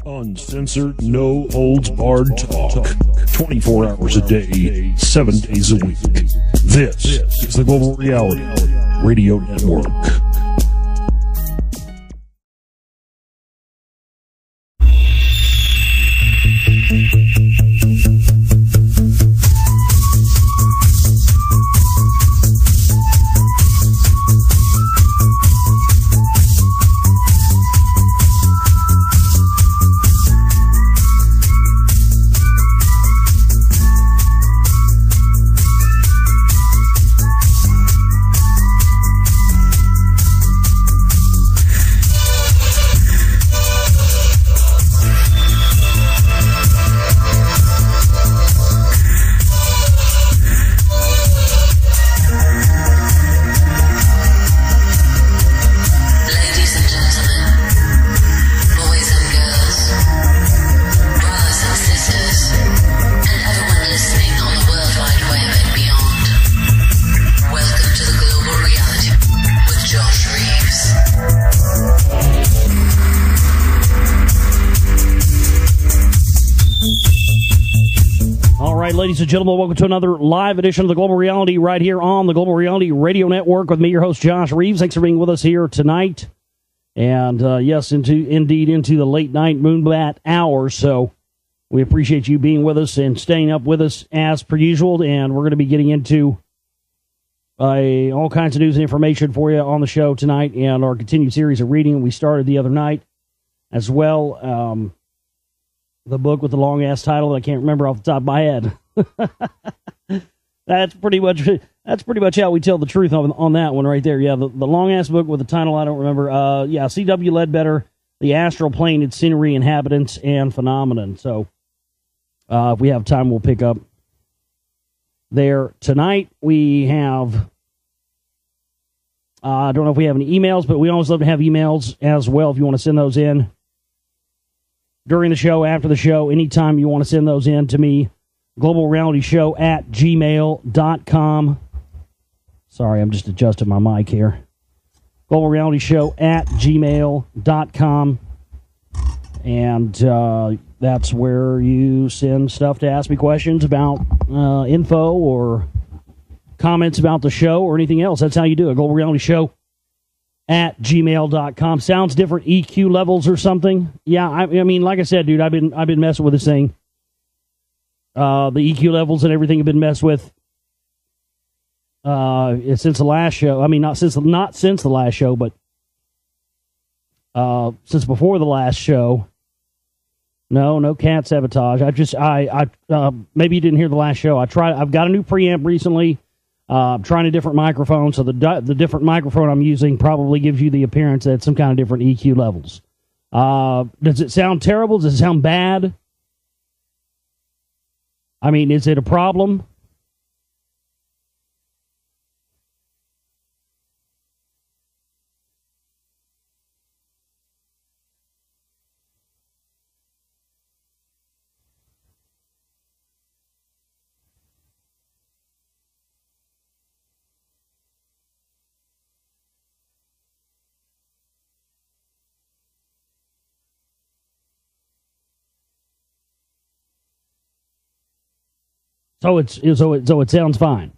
Uncensored, no holds barred talk. 24 hours a day, 7 days a week. This is the Global Reality Radio Network. Ladies and gentlemen, welcome to another live edition of the Global Reality right here on the Global Reality Radio Network with me, your host, Josh Reeves. Thanks for being with us here tonight. And, yes, indeed into the late night Moonbat hour. So we appreciate you being with us and staying up with us as per usual. And we're going to be getting into all kinds of news and information for you on the show tonight and our continued series of reading we started the other night as well. The book with the long-ass title that I can't remember off the top of my head. That's pretty much how we tell the truth on that one right there. Yeah, the long-ass book with the title I don't remember. C.W. Ledbetter, The Astral Plane, Its Scenery, Inhabitants, and Phenomenon. So, if we have time, we'll pick up there. Tonight, we have... I don't know if we have any emails, but we always love to have emails as well if you want to send those in. During the show, after the show, anytime you want to send those in to me, globalrealityshow@gmail.com. Sorry, I'm just adjusting my mic here. globalrealityshow@gmail.com. And that's where you send stuff to ask me questions about info or comments about the show or anything else. That's how you do it. globalrealityshow@gmail.com. Sounds different EQ levels or something. Yeah, I mean, like I said, dude, I've been messing with this thing. The EQ levels and everything have been messed with since the last show. I mean, not since the last show, but since before the last show. No cat sabotage. Maybe you didn't hear the last show. I've got a new preamp recently. I'm trying a different microphone, so the different microphone I'm using probably gives you the appearance that it's some kind of different EQ levels. Does it sound terrible? Does it sound bad? I mean, is it a problem? So it sounds fine.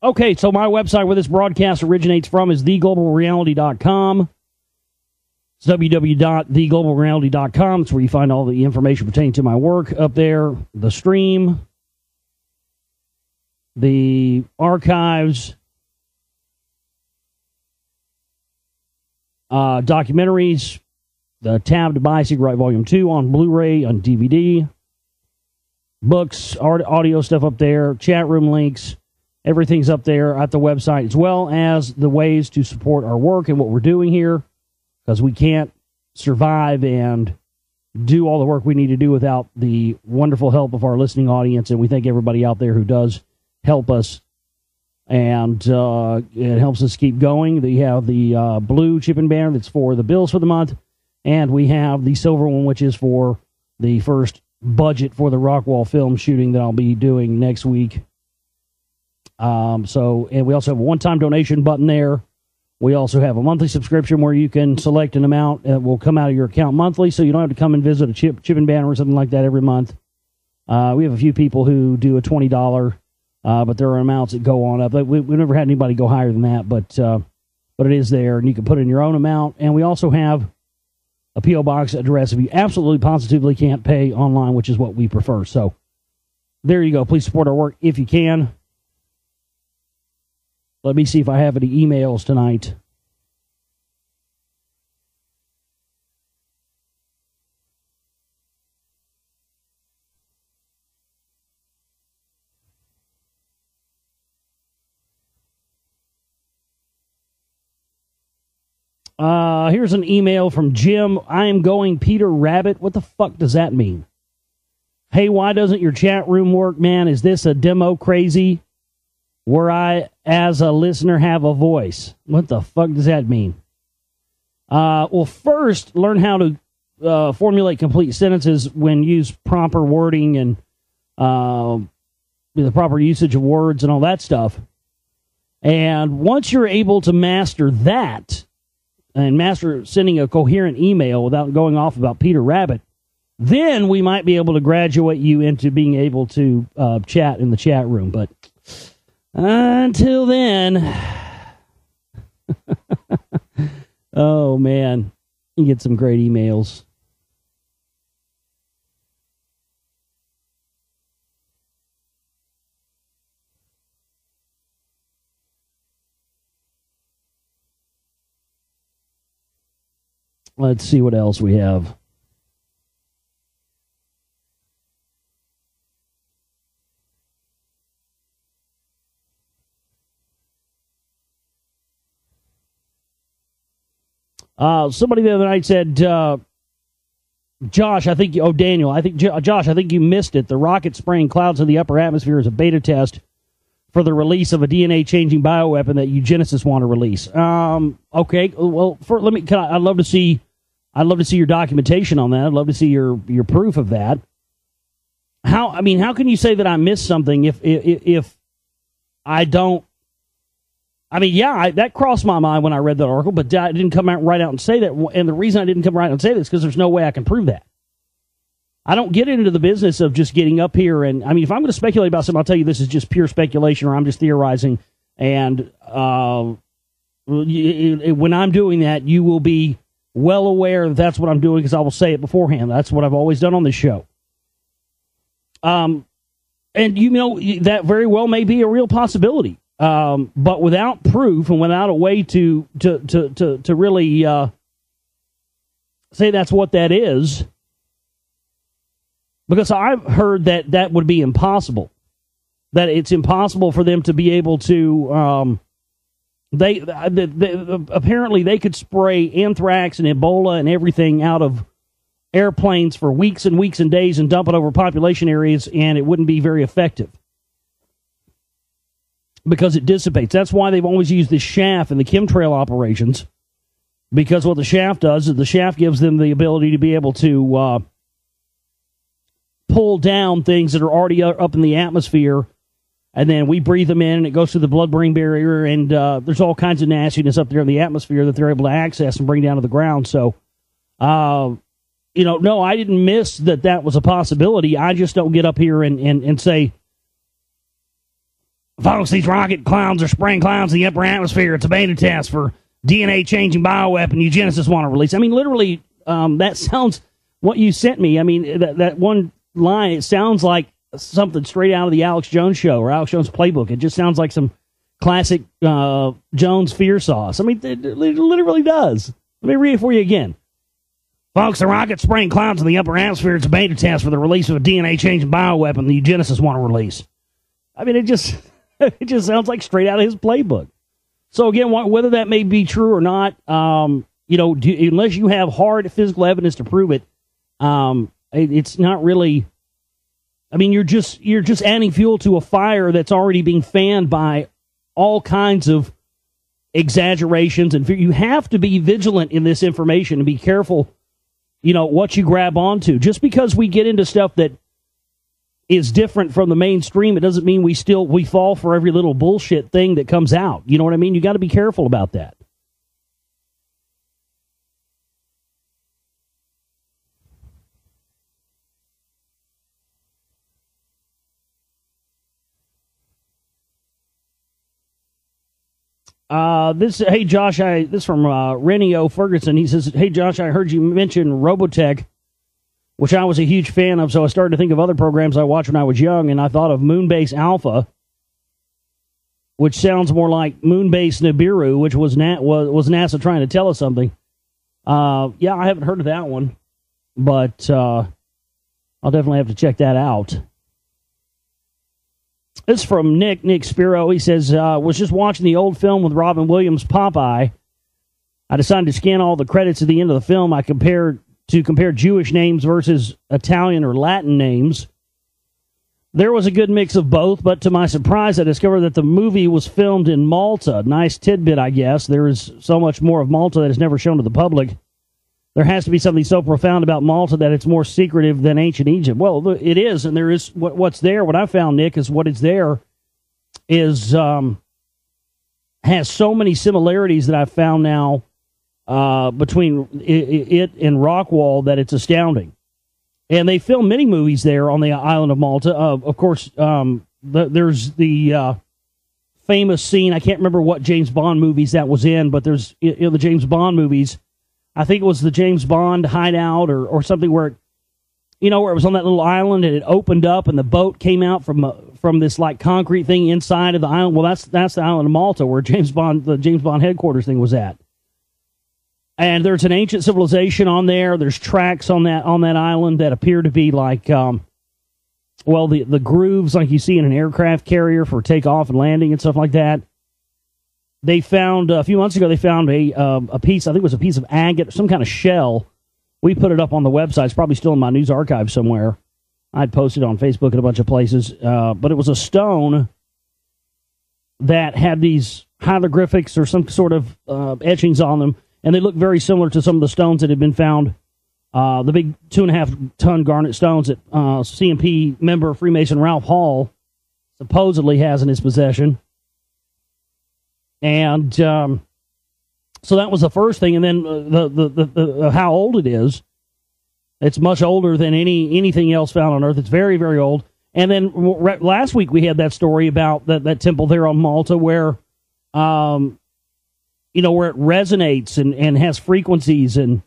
Okay, so my website where this broadcast originates from is theglobalreality.com. It's www.theglobalreality.com. It's where you find all the information pertaining to my work up there, the stream, the archives, documentaries, the Tab to Buy Secret Right Volume 2 on Blu-ray, on DVD. books, audio stuff up there, chat room links. Everything's up there at the website, as well as the ways to support our work and what we're doing here, because we can't survive and do all the work we need to do without the wonderful help of our listening audience, and we thank everybody out there who does help us, and it helps us keep going. We have the blue chipping banner that's for the bills for the month, and we have the silver one, which is for the first budget for the Rockwall film shooting that I'll be doing next week. And we also have a one-time donation button there. We also have a monthly subscription where you can select an amount that will come out of your account monthly, so you don't have to come and visit a chipping banner or something like that every month. We have a few people who do a $20, but there are amounts that go on up. We've never had anybody go higher than that, but it is there, and you can put in your own amount. And we also have a P.O. Box address if you absolutely positively can't pay online, which is what we prefer. So there you go. Please support our work if you can. Let me see if I have any emails tonight. Here's an email from Jim. I am going Peter Rabbit. What the fuck does that mean? Hey, why doesn't your chat room work, man? Is this a demo crazy? Where I, as a listener, have a voice. What the fuck does that mean? Well, first, learn how to formulate complete sentences when use proper wording and the proper usage of words and all that stuff. And once you're able to master that, and master sending a coherent email without going off about Peter Rabbit, then we might be able to graduate you into being able to chat in the chat room. But until then, oh man, you get some great emails. Let's see what else we have. Somebody the other night said, Josh, Josh, I think you missed it. The rocket spraying clouds in the upper atmosphere is a beta test for the release of a DNA-changing bioweapon that eugenicists want to release. Okay, well, I'd love to see your documentation on that. I'd love to see your proof of that. How can you say that I missed something if I don't? I mean, yeah, that crossed my mind when I read that article, but I didn't come out right out and say that. And the reason I didn't come right out and say this is because there's no way I can prove that. I don't get into the business of just getting up here and, I mean, if I'm going to speculate about something, I'll tell you this is just pure speculation or I'm just theorizing. And when I'm doing that, you will be well aware that that's what I'm doing because I will say it beforehand. That's what I've always done on this show. And, that very well may be a real possibility. But without proof and without a way to really say that's what that is, because I've heard that would be impossible, that it's impossible for them to be able to. Apparently they could spray anthrax and Ebola and everything out of airplanes for weeks and weeks and days and dump it over population areas, and it wouldn't be very effective. Because it dissipates. That's why they've always used this shaft in the chemtrail operations. Because what the shaft does is the shaft gives them the ability to be able to pull down things that are already up in the atmosphere, and then we breathe them in, and it goes through the blood-brain barrier, and there's all kinds of nastiness up there in the atmosphere that they're able to access and bring down to the ground. So, no, I didn't miss that was a possibility. I just don't get up here and say, folks, these rocket clouds are spraying clouds in the upper atmosphere. It's a beta test for DNA-changing bioweapon eugenicists want to release. I mean, literally, that sounds, what you sent me, I mean, that one line, it sounds like something straight out of the Alex Jones show or Alex Jones playbook. It just sounds like some classic Jones fear sauce. I mean, it literally does. Let me read it for you again. Folks, the rocket spraying clouds in the upper atmosphere is a beta test for the release of a DNA-changing bioweapon the eugenicists want to release. I mean, it just sounds like straight out of his playbook. So again, whether that may be true or not, unless you have hard physical evidence to prove it, it's not really. I mean, you're just adding fuel to a fire that's already being fanned by all kinds of exaggerations, and you have to be vigilant in this information and be careful, what you grab onto. Just because we get into stuff that is different from the mainstream, it doesn't mean we fall for every little bullshit thing that comes out. You know what I mean? You got to be careful about that. Hey Josh, this from Renio Ferguson. He says, "Hey Josh, I heard you mention Robotech, which I was a huge fan of. So I started to think of other programs I watched when I was young, and I thought of Moonbase Alpha, which sounds more like Moonbase Nibiru, which was NASA trying to tell us something. Yeah, I haven't heard of that one, but I'll definitely have to check that out." This is from Nick Spiro. He says, was just watching the old film with Robin Williams, Popeye. I decided to scan all the credits at the end of the film. I compared Jewish names versus Italian or Latin names. There was a good mix of both, but to my surprise, I discovered that the movie was filmed in Malta. Nice tidbit, I guess. There is so much more of Malta that is never shown to the public. There has to be something so profound about Malta that it's more secretive than ancient Egypt. Well, it is, and there is what's there. What I found, Nick, is what is there is has so many similarities that I've found now between it and Rockwall that it's astounding. And they filmed many movies there on the island of Malta. Of course, there's the famous scene. I can't remember what James Bond movies that was in, but there's the James Bond movies. I think it was the James Bond hideout or something where it was on that little island and it opened up and the boat came out from this like concrete thing inside of the island. Well, that's the island of Malta where the James Bond headquarters thing was at. And there's an ancient civilization on there. There's tracks on that island that appear to be like, the grooves like you see in an aircraft carrier for takeoff and landing and stuff like that. They found, a few months ago, a piece, I think it was a piece of agate, some kind of shell. We put it up on the website. It's probably still in my news archive somewhere. I'd posted on Facebook in a bunch of places. But it was a stone that had these hieroglyphics or some sort of etchings on them, and they look very similar to some of the stones that had been found, the big 2.5-ton garnet stones that CMP member Freemason Ralph Hall supposedly has in his possession. And so that was the first thing, and then the how old it is. It's much older than anything else found on Earth. It's very, very old. And then last week we had that story about that temple there on Malta where, where it resonates and has frequencies and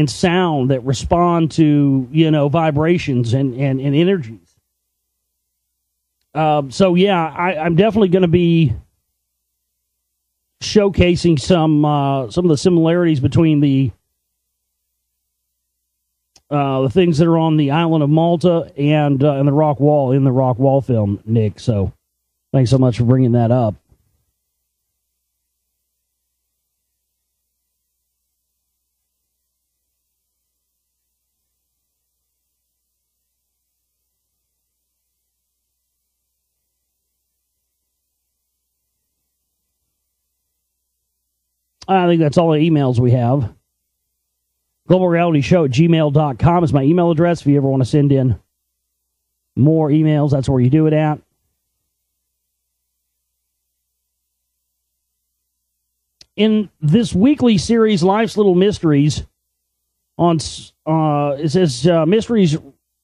sound that respond to vibrations and energies. So yeah, I'm definitely going to be showcasing some of the similarities between the things that are on the island of Malta and the rock wall in the rock wall film, Nick. So thanks so much for bringing that up. I think that's all the emails we have. GlobalRealityShow@gmail.com is my email address. If you ever want to send in more emails, that's where you do it at. In this weekly series, Life's Little Mysteries, it says Mysteries.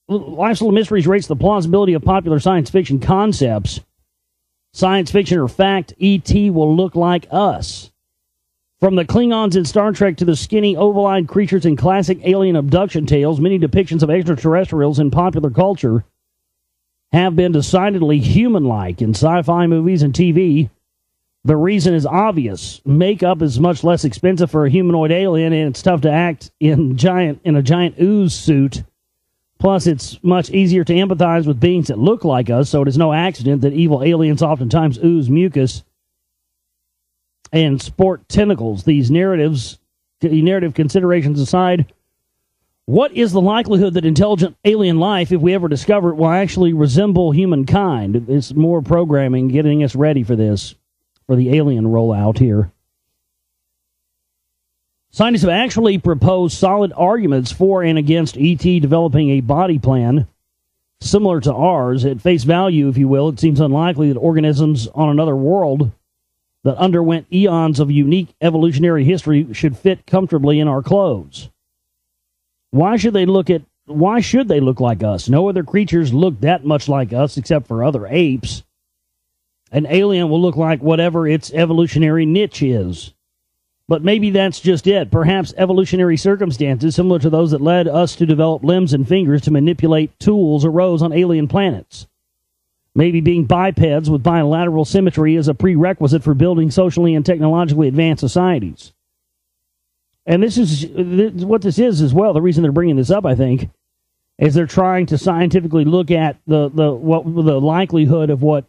Life's Little Mysteries rates the plausibility of popular science fiction concepts. Science fiction or fact, E.T. will look like us. From the Klingons in Star Trek to the skinny, oval-eyed creatures in classic alien abduction tales, many depictions of extraterrestrials in popular culture have been decidedly human-like in sci-fi movies and TV. The reason is obvious. Makeup is much less expensive for a humanoid alien, and it's tough to act in a giant ooze suit. Plus, it's much easier to empathize with beings that look like us, so it is no accident that evil aliens oftentimes ooze mucus and sport tentacles. These narrative considerations aside, what is the likelihood that intelligent alien life, if we ever discover it, will actually resemble humankind? It's more programming getting us ready for this, for the alien rollout here. Scientists have actually proposed solid arguments for and against ET developing a body plan similar to ours. At face value, if you will, it seems unlikely that organisms on another world that underwent eons of unique evolutionary history should fit comfortably in our clothes. Why should they look like us? No other creatures look that much like us except for other apes. An alien will look like whatever its evolutionary niche is. But maybe that's just it. Perhaps evolutionary circumstances similar to those that led us to develop limbs and fingers to manipulate tools arose on alien planets. Maybe being bipeds with bilateral symmetry is a prerequisite for building socially and technologically advanced societies. And this is what this is as well. The reason they're bringing this up, I think, is they're trying to scientifically look at the likelihood of what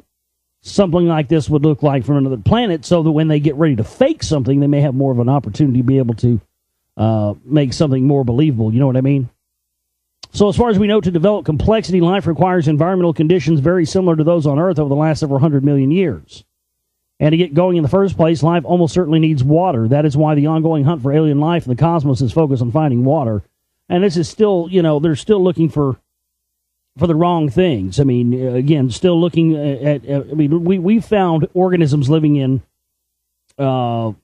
something like this would look like from another planet, so that when they get ready to fake something, they may have more of an opportunity to be able to make something more believable. You know what I mean? So as far as we know, to develop complexity, life requires environmental conditions very similar to those on Earth over the last several 100 million years. And to get going in the first place, life almost certainly needs water. That is why the ongoing hunt for alien life in the cosmos is focused on finding water. And this is still, they're still looking for the wrong things. I mean, again, still looking at we found organisms living in, all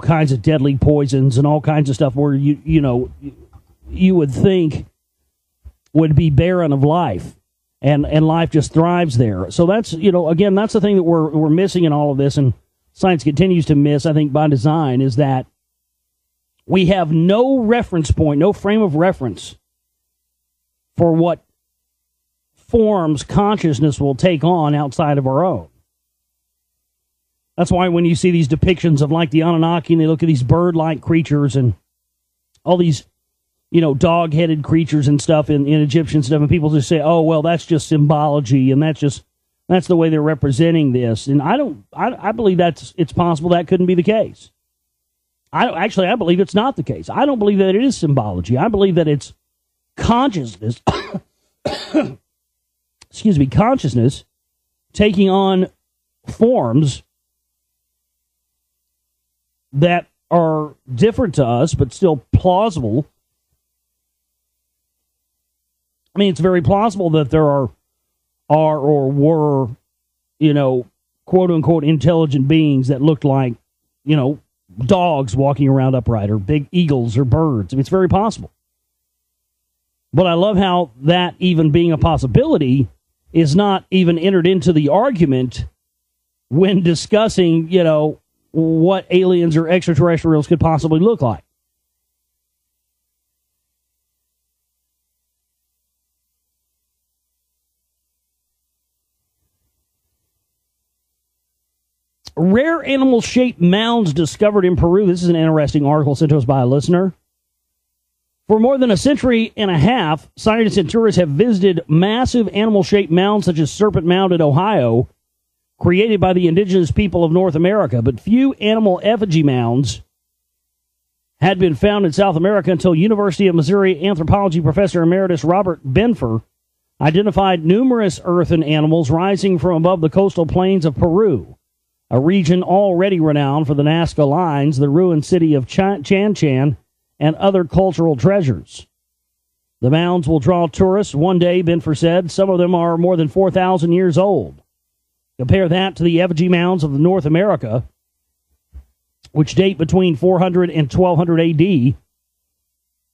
kinds of deadly poisons and all kinds of stuff where you would think would be barren of life, and life just thrives there. So that's, again, that's the thing that we're missing in all of this, and science continues to miss, I think, by design, is that we have no reference point, no frame of reference for what forms consciousness will take on outside of our own. That's why when you see these depictions of like the Anunnaki and they look at these bird-like creatures and all these, dog-headed creatures and stuff in Egyptian stuff, and people just say, oh, well, that's just symbology and that's the way they're representing this. And I believe it's possible that couldn't be the case. I believe it's not the case. I don't believe that it is symbology. I believe that it's consciousness consciousness taking on forms that are different to us, but still plausible. I mean, it's very plausible that there are or were, quote unquote, intelligent beings that looked like, dogs walking around upright, or big eagles or birds. I mean, it's very possible. But I love how that even being a possibility is not even entered into the argument when discussing, what aliens or extraterrestrials could possibly look like. Rare animal-shaped mounds discovered in Peru. This is an interesting article sent to us by a listener. For more than a century and a half, scientists and tourists have visited massive animal-shaped mounds such as Serpent Mound in Ohio, created by the indigenous people of North America. But few animal effigy mounds had been found in South America until University of Missouri anthropology professor emeritus Robert Benfer identified numerous earthen animals rising from above the coastal plains of Peru, a region already renowned for the Nazca Lines, the ruined city of Chan Chan, and other cultural treasures. The mounds will draw tourists one day, Benfer said. Some of them are more than 4,000 years old. Compare that to the effigy mounds of North America, which date between 400 and 1200 AD.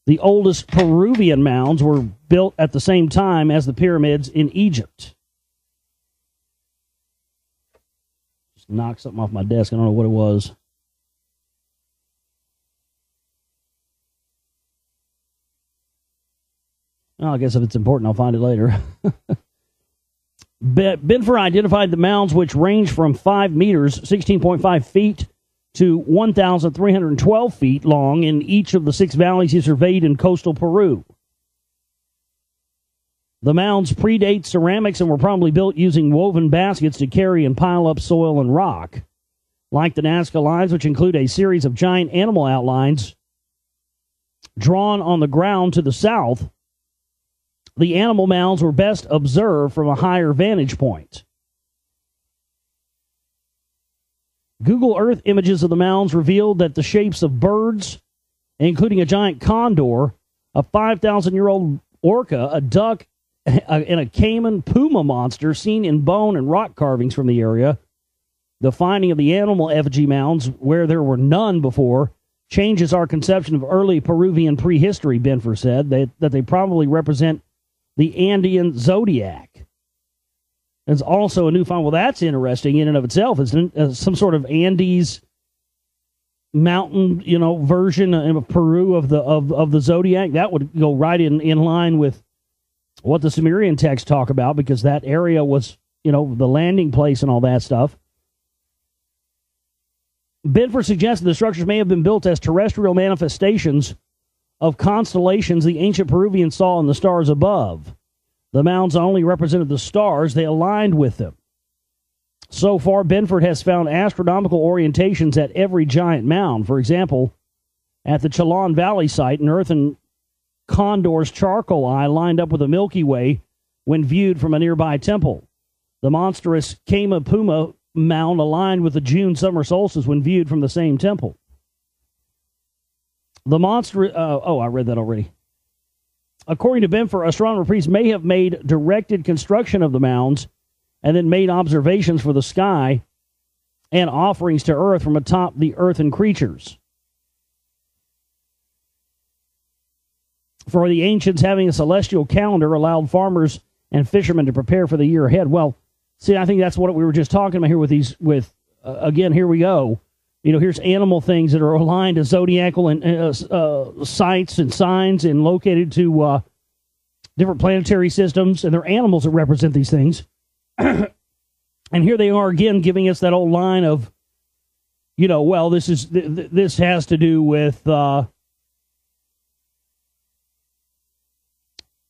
The oldest Peruvian mounds were built at the same time as the pyramids in Egypt. Just knocked something off my desk. I don't know what it was. Well, I guess if it's important, I'll find it later. Benfer identified the mounds, which range from 5 meters, 16.5 feet, to 1,312 feet long in each of the 6 valleys he surveyed in coastal Peru. The mounds predate ceramics and were probably built using woven baskets to carry and pile up soil and rock. Like the Nazca lines, which include a series of giant animal outlines drawn on the ground to the south, the animal mounds were best observed from a higher vantage point. Google Earth images of the mounds revealed that the shapes of birds, including a giant condor, a 5,000-year-old orca, a duck, and a caiman puma monster seen in bone and rock carvings from the area. The finding of the animal effigy mounds, where there were none before, changes our conception of early Peruvian prehistory, Benfer said, that they probably represent the Andean zodiac. There's also a new find. Well, that's interesting in and of itself. It's some sort of Andes mountain, version of Peru of the zodiac. That would go right in line with what the Sumerian texts talk about, because that area was, the landing place and all that stuff. Benfer suggested the structures may have been built as terrestrial manifestations of constellations the ancient Peruvians saw in the stars above. The mounds only represented the stars, they aligned with them. So far, Benford has found astronomical orientations at every giant mound. For example, at the Chalon Valley site, an earthen condor's charcoal eye lined up with the Milky Way when viewed from a nearby temple. The monstrous Kama Puma mound aligned with the June summer solstice when viewed from the same temple. The monster... I read that already. According to Benfer, astronomer priests may have made directed construction of the mounds and then made observations for the sky and offerings to Earth from atop the earthen creatures. For the ancients, having a celestial calendar allowed farmers and fishermen to prepare for the year ahead. Well, see, I think that's what we were just talking about here with these, again, here we go. Here's animal things that are aligned to zodiacal and sites and signs and located to different planetary systems, and they're animals that represent these things. And here they are again giving us that old line of, well, this has to do with,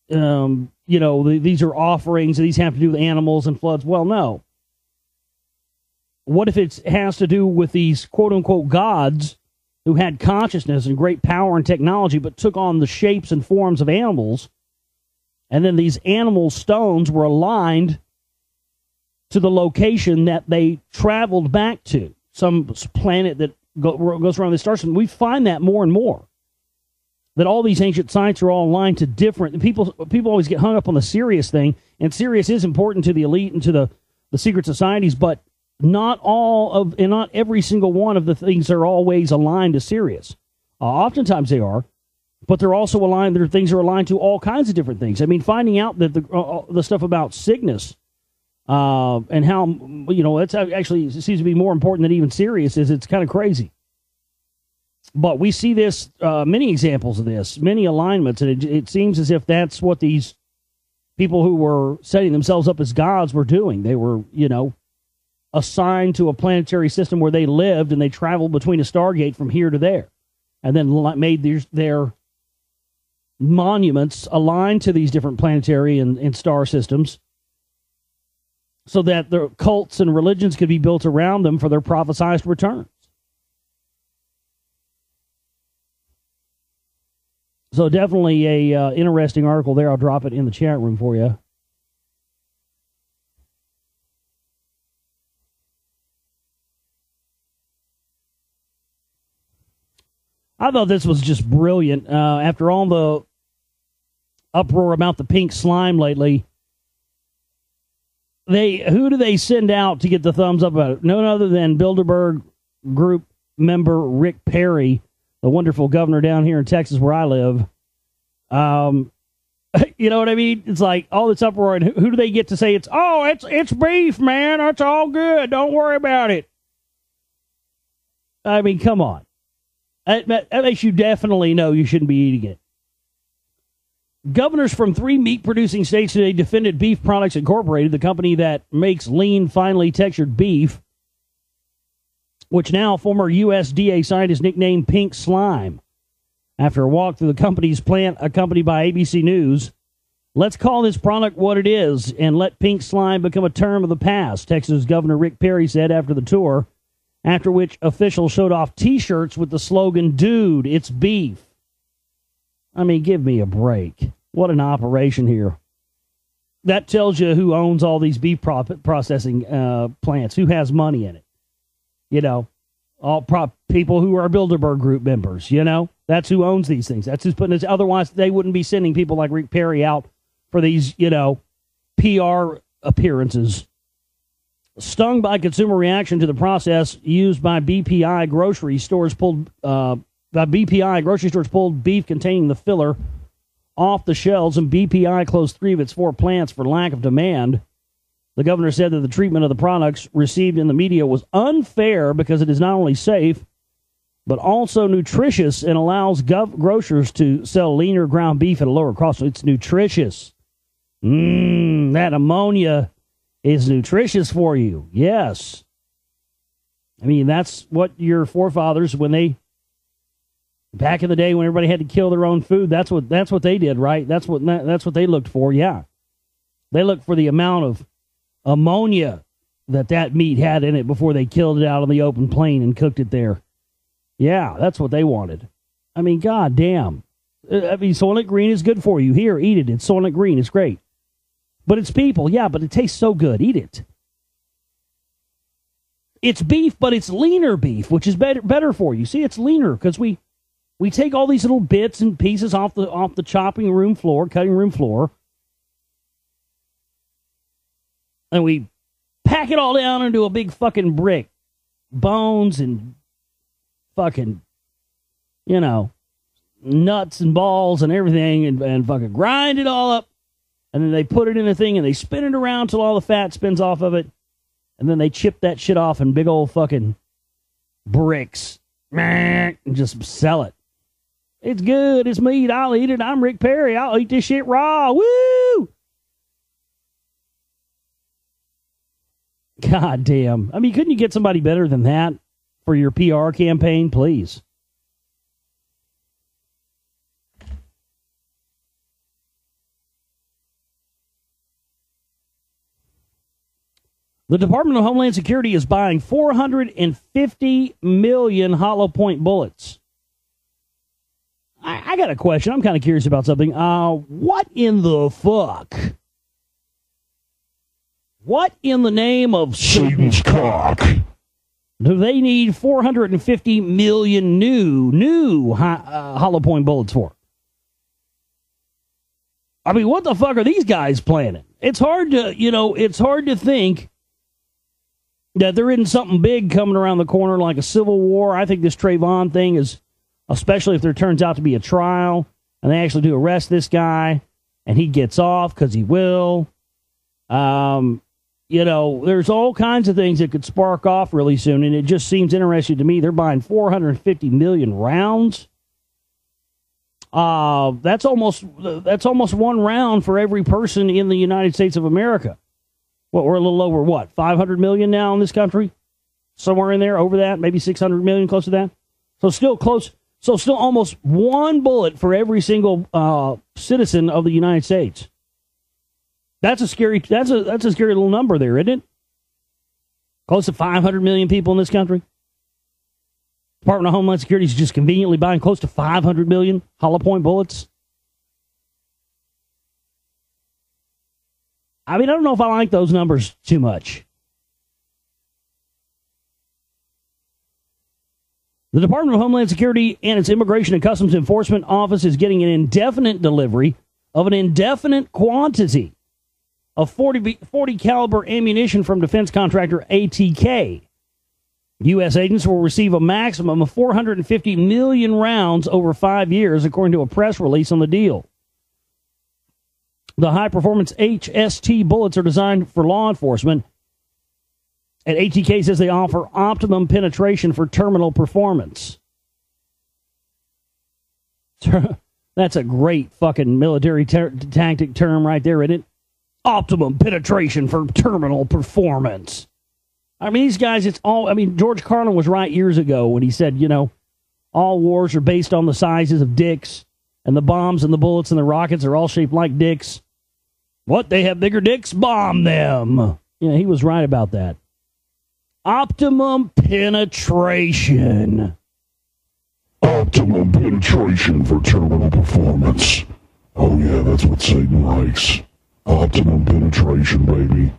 these are offerings, these have to do with animals and floods. Well, no. What if it has to do with these quote-unquote gods who had consciousness and great power and technology but took on the shapes and forms of animals, and then these animal stones were aligned to the location that they traveled back to, some planet that goes around the stars. And we find that more and more, that all these ancient sites are all aligned to different... People always get hung up on the Sirius thing, and Sirius is important to the elite and to the secret societies, but not every single one of the things are always aligned to Sirius. Oftentimes they are, but they're also aligned. Their things are aligned to all kinds of different things. I mean, finding out that the stuff about Cygnus and how that's actually seems to be more important than even Sirius is. It's kind of crazy. But we see this many examples of this, many alignments, and it seems as if that's what these people who were setting themselves up as gods were doing. They were, assigned to a planetary system where they lived, and they traveled between a stargate from here to there, and then made their monuments aligned to these different planetary and star systems so that the cults and religions could be built around them for their prophesized returns. So definitely a interesting article there. I'll drop it in the chat room for you. I thought this was just brilliant. After all the uproar about the pink slime lately, who do they send out to get the thumbs up about it? None other than Bilderberg Group member Rick Perry, the wonderful governor down here in Texas where I live. You know what I mean? It's like all this uproar, and who do they get to say it's beef, man? It's all good. Don't worry about it. I mean, come on. That makes you definitely know you shouldn't be eating it. Governors from 3 meat-producing states today defended Beef Products Incorporated, the company that makes lean, finely textured beef, which now former USDA scientist nicknamed Pink Slime. After a walk through the company's plant accompanied by ABC News, let's call this product what it is and let pink slime become a term of the past, Texas Governor Rick Perry said after the tour, after which officials showed off T-shirts with the slogan, "Dude, it's beef." I mean, give me a break. What an operation here. That tells you who owns all these beef processing plants, who has money in it. You know, all people who are Bilderberg Group members, you know. That's who owns these things. That's who's putting this. Otherwise, they wouldn't be sending people like Rick Perry out for these, you know, PR appearances. Stung by consumer reaction to the process used by BPI grocery stores pulled beef containing the filler off the shelves, and BPI closed 3 of its 4 plants for lack of demand. The governor said that the treatment of the products received in the media was unfair because it is not only safe, but also nutritious and allows grocers to sell leaner ground beef at a lower cost. So it's nutritious. That ammonia is nutritious for you. Yes. I mean, that's what your forefathers, when they, back in the day when everybody had to kill their own food, that's what they did, right? That's what they looked for, yeah. They looked for the amount of ammonia that meat had in it before they killed it out on the open plain and cooked it there. Yeah, that's what they wanted. I mean, god damn. I mean, Soylent Green is good for you. Here, eat it. It's Soylent Green. It's great. But it's people. Yeah, but it tastes so good. Eat it. It's beef, but it's leaner beef, which is better for you. See, it's leaner because we take all these little bits and pieces off the cutting room floor, and we pack it all down into a big fucking brick. Bones and fucking, you know, nuts and balls and everything, and fucking grind it all up. And then they put it in a thing and they spin it around till all the fat spins off of it. And then they chip that shit off in big old fucking bricks. And just sell it. It's good. It's meat. I'll eat it. I'm Rick Perry. I'll eat this shit raw. Woo! God damn. I mean, couldn't you get somebody better than that for your PR campaign, please? The Department of Homeland Security is buying 450 million hollow point bullets. I got a question. I'm kind of curious about something. What in the fuck? What in the name of Satan's cock do they need 450 million new hollow point bullets for? I mean, what the fuck are these guys planning? It's hard to think that there isn't something big coming around the corner like a civil war. I think this Trayvon thing is, especially if there turns out to be a trial and they actually do arrest this guy and he gets off because he will. There's all kinds of things that could spark off really soon, and it just seems interesting to me. They're buying 450 million rounds. That's almost one round for every person in the United States of America. Well, we're a little over, 500 million now in this country? Somewhere in there, over that, maybe 600 million, close to that. So still close. So still almost one bullet for every single citizen of the United States. That's a scary little number there, isn't it? Close to 500 million people in this country. Department of Homeland Security is just conveniently buying close to 500 million hollow point bullets. I mean, I don't know if I like those numbers too much. The Department of Homeland Security and its Immigration and Customs Enforcement Office is getting an indefinite delivery of an indefinite quantity of 40 caliber ammunition from defense contractor ATK. U.S. agents will receive a maximum of 450 million rounds over 5 years, according to a press release on the deal. The high-performance HST bullets are designed for law enforcement, and ATK says they offer optimum penetration for terminal performance. That That's a great fucking military tactic term right there, isn't it? Optimum penetration for terminal performance. I mean, these guys, it's all... I mean, George Carlin was right years ago when he said, you know, all wars are based on the sizes of dicks, and the bombs and the bullets and the rockets are all shaped like dicks. What? They have bigger dicks? Bomb them! You know, he was right about that. Optimum penetration. Optimum penetration for terminal performance. Oh yeah, that's what Satan likes. Optimum penetration, baby.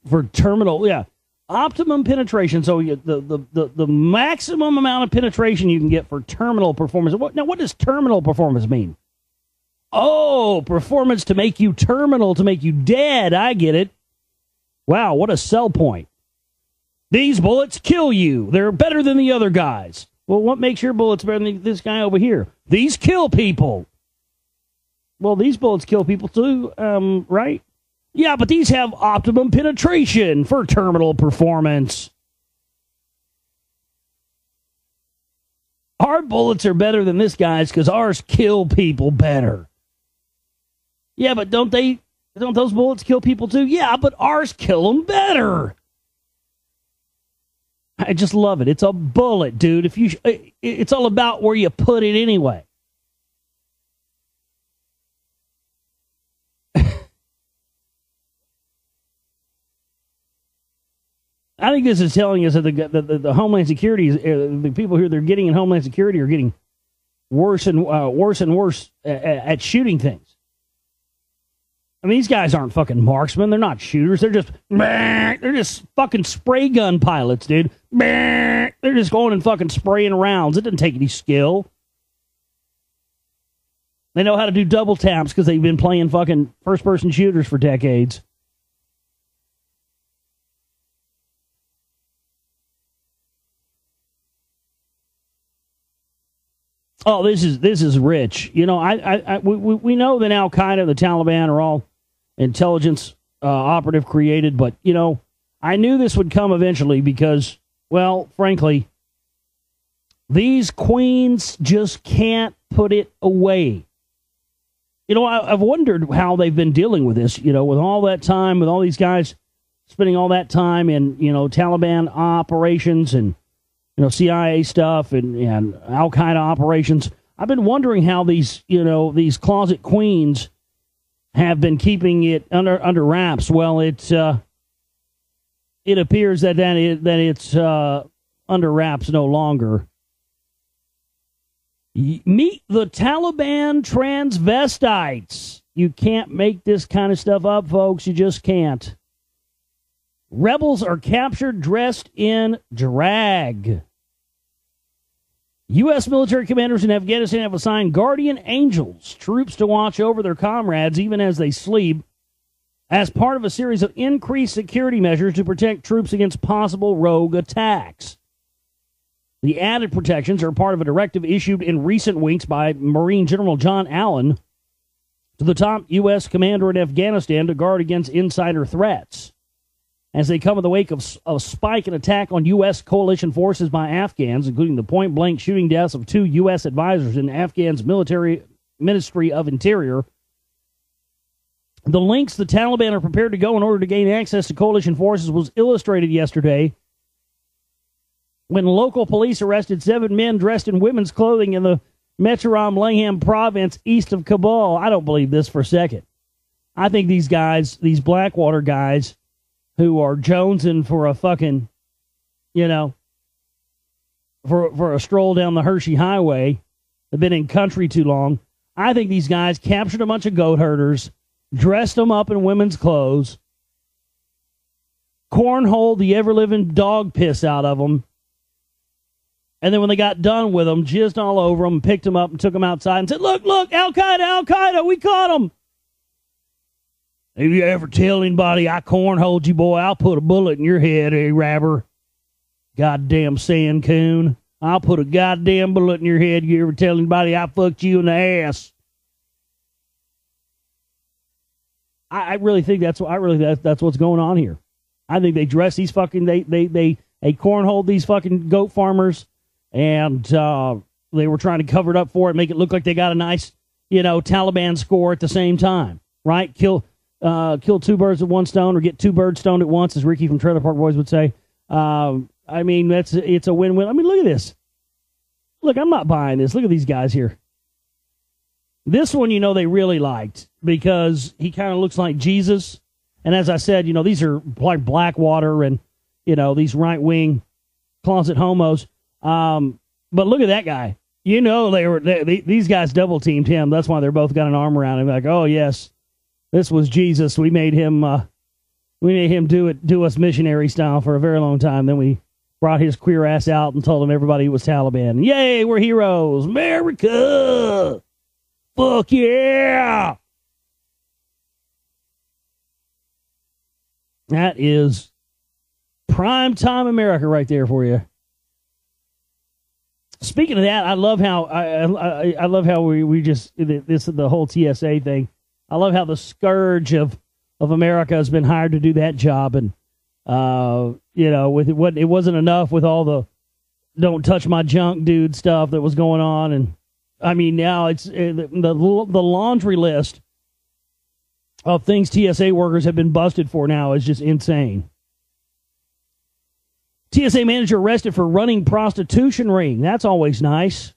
For terminal, yeah. Optimum penetration, so the maximum amount of penetration you can get for terminal performance. Now, what does terminal performance mean? Oh, performance to make you terminal, to make you dead. I get it. Wow, what a sell point. These bullets kill you. They're better than the other guys. Well, what makes your bullets better than this guy over here? These kill people. Well, these bullets kill people too, right? Yeah, but these have optimum penetration for terminal performance. Our bullets are better than this guy's because ours kill people better. Yeah, but don't those bullets kill people too? Yeah, but ours kill them better. I just love it. It's a bullet, dude. It's all about where you put it anyway. I think this is telling us that the Homeland Security, the people who they're getting in Homeland Security are getting worse and worse at shooting things. I mean, these guys aren't fucking marksmen. They're not shooters. They're just fucking spray gun pilots, dude. They're just going and fucking spraying rounds. It doesn't take any skill. They know how to do double taps because they've been playing fucking first-person shooters for decades. Oh, this is rich. You know, we know that Al Qaeda and the Taliban are all intelligence operative created, but you know, I knew this would come eventually because, well, frankly, these queens just can't put it away. You know, I've wondered how they've been dealing with this. You know, with all that time, with all these guys spending all that time in, you know, Taliban operations and, you know, CIA stuff and Al Qaeda operations. I've been wondering how these, you know, these closet queens have been keeping it under wraps. Well, it appears that it's under wraps no longer. Meet the Taliban transvestites. You can't make this kind of stuff up, folks. You just can't. Rebels are captured dressed in drag. U.S. military commanders in Afghanistan have assigned guardian angels, troops to watch over their comrades even as they sleep, as part of a series of increased security measures to protect troops against possible rogue attacks. The added protections are part of a directive issued in recent weeks by Marine General John Allen to the top U.S. commander in Afghanistan to guard against insider threats, as they come in the wake of a spike in attack on U.S. coalition forces by Afghans, including the point-blank shooting deaths of 2 U.S. advisors in Afghan's military Ministry of Interior. The lengths the Taliban are prepared to go in order to gain access to coalition forces was illustrated yesterday when local police arrested 7 men dressed in women's clothing in the Metro-Langham province east of Kabul. I don't believe this for a second. I think these guys, these Blackwater guys, who are jonesing for a fucking, you know, for a stroll down the Hershey Highway, have been in country too long. I think these guys captured a bunch of goat herders, dressed them up in women's clothes, cornholed the ever-living dog piss out of them, and then when they got done with them, jizzed all over them, picked them up and took them outside and said, look, Al-Qaeda, we caught them. If you ever tell anybody I cornholed you, boy, I'll put a bullet in your head, rabber. Goddamn sand coon. I'll put a goddamn bullet in your head. You ever tell anybody I fucked you in the ass? I really think that's what's going on here. I think they dress these fucking they cornholed these fucking goat farmers and the they were trying to cover it up for it, make it look like they got a nice, Taliban score at the same time, right? Kill two birds with one stone, or get two birds stoned at once, as Ricky from Trailer Park Boys would say. It's a win-win. I mean, look at this. Look, I'm not buying this. Look at these guys here. This one, they really liked because he kind of looks like Jesus. And as I said, these are like Blackwater and, these right-wing closet homos. But look at that guy. These guys double-teamed him. That's why they're both got an arm around him. Like, oh, yes, this was Jesus. We made him do us missionary style for a very long time. Then we brought his queer ass out and told him everybody he was Taliban. Yay, we're heroes. America! Fuck yeah! That is prime time America right there for you. Speaking of that, I love how I love how we just the whole TSA thing. I love how the scourge of America has been hired to do that job, and it wasn't enough with all the "don't touch my junk, dude" stuff that was going on, and I mean now it's the laundry list of things TSA workers have been busted for now is just insane. TSA manager arrested for running prostitution ring. That's always nice.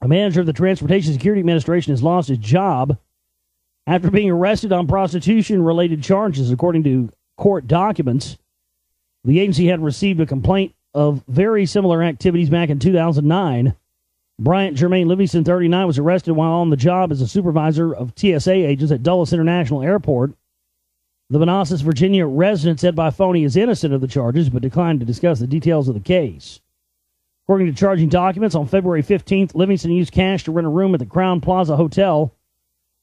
A manager of the Transportation Security Administration has lost his job after being arrested on prostitution-related charges, according to court documents. The agency had received a complaint of very similar activities back in 2009. Bryant Jermaine Livingston, 39, was arrested while on the job as a supervisor of TSA agents at Dulles International Airport. The Manassas, Virginia resident said by phone he is innocent of the charges, but declined to discuss the details of the case. According to charging documents, on February 15th, Livingston used cash to rent a room at the Crown Plaza Hotel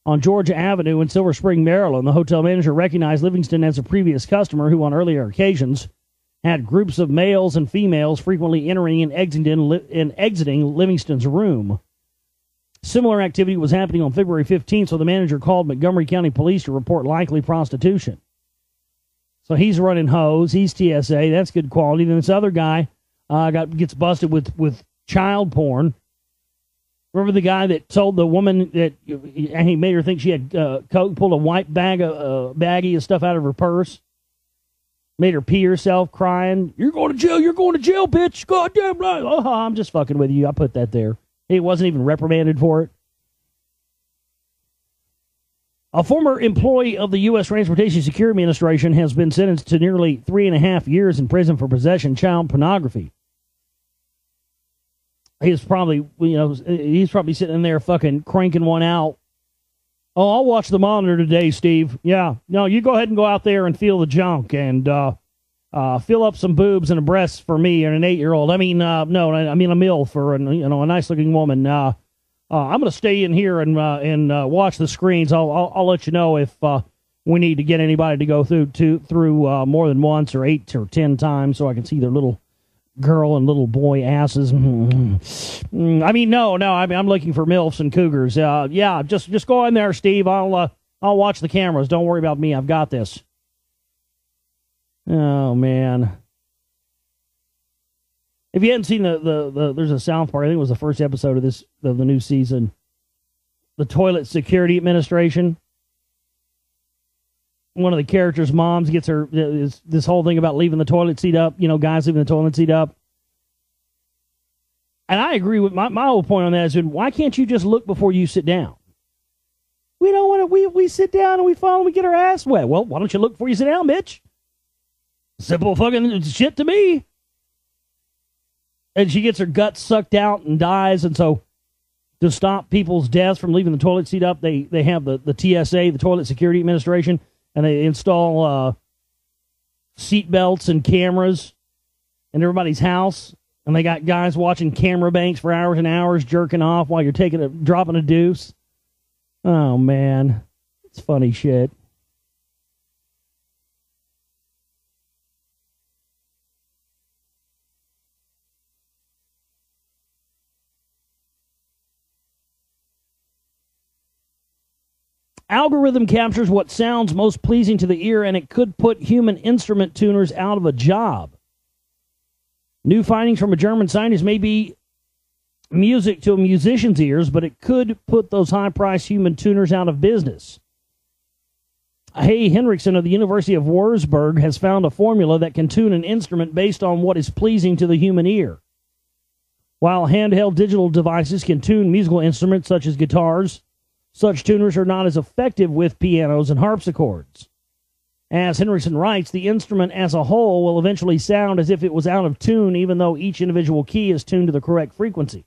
on Georgia Avenue in Silver Spring, Maryland. The hotel manager recognized Livingston as a previous customer who, on earlier occasions, had groups of males and females frequently entering and exiting Livingston's room. Similar activity was happening on February 15th, so the manager called Montgomery County Police to report likely prostitution. So he's running hoes. He's TSA. That's good quality. Then this other guy gets busted with child porn. Remember the guy that told the woman that he made her think she had coke, pulled a white baggie of stuff out of her purse, made her pee herself, crying, "You're going to jail, bitch, goddamn right." Oh, I'm just fucking with you. I put that there. He wasn't even reprimanded for it. A former employee of the U.S. Transportation Security Administration has been sentenced to nearly 3.5 years in prison for possession of child pornography. He's probably sitting in there fucking cranking one out. "Oh, I'll watch the monitor today, Steve. Yeah, no, you go ahead and go out there and feel the junk and fill up some boobs and a breast for me and an 8-year-old. I mean a MILF for a nice looking woman. I'm going to stay in here and watch the screens. I'll let you know if we need to get anybody to go through more than once or 8 or 10 times so I can see their little girl and little boy asses." I'm looking for MILFs and cougars. Just go in there, Steve. I'll watch the cameras. Don't worry about me. I've got this. Oh man. If you hadn't seen there's a South Park, I think it was the first episode of the new season. The Toilet Security Administration. One of the characters' moms gets her this whole thing about leaving the toilet seat up. Guys leaving the toilet seat up. And I agree with my whole point on that is, why can't you just look before you sit down? We don't want to. We sit down and we fall and we get our ass wet. Well, why don't you look before you sit down, bitch? Simple fucking shit to me. And she gets her guts sucked out and dies. And so to stop people's deaths from leaving the toilet seat up, they have the TSA, the Toilet Security Administration, and they install seat belts and cameras in everybody's house. And they got guys watching camera banks for hours and hours, jerking off while you're dropping a deuce. Oh, man. It's funny shit. Algorithm captures what sounds most pleasing to the ear, and it could put human instrument tuners out of a job. New findings from a German scientist may be music to a musician's ears, but it could put those high-priced human tuners out of business. Hay Henriksen of the University of Würzburg has found a formula that can tune an instrument based on what is pleasing to the human ear. While handheld digital devices can tune musical instruments such as guitars, such tuners are not as effective with pianos and harpsichords. As Henriksen writes, the instrument as a whole will eventually sound as if it was out of tune, even though each individual key is tuned to the correct frequency.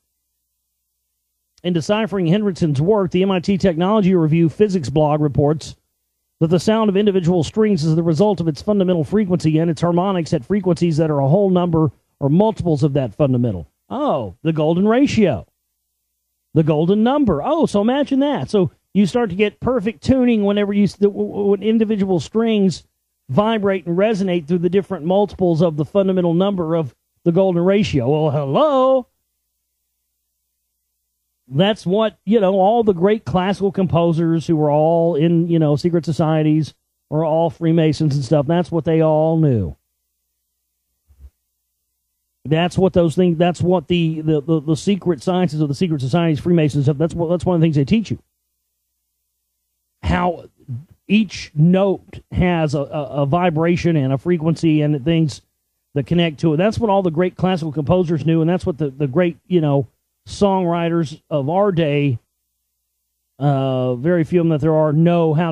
In deciphering Henriksen's work, the MIT Technology Review physics blog reports that the sound of individual strings is the result of its fundamental frequency and its harmonics at frequencies that are a whole number or multiples of that fundamental. Oh, the golden ratio. The golden number. Oh, so imagine that. So you start to get perfect tuning when individual strings vibrate and resonate through the different multiples of the fundamental number of the golden ratio. Well, hello. That's what, all the great classical composers who were all in, secret societies or all Freemasons and stuff, that's what they all knew. That's what those things, that's what the secret sciences of the secret societies, Freemasons, that's one of the things they teach you. How each note has a vibration and a frequency and things that connect to it. That's what all the great classical composers knew, and that's what the great, songwriters of our day, very few of them that there are, know how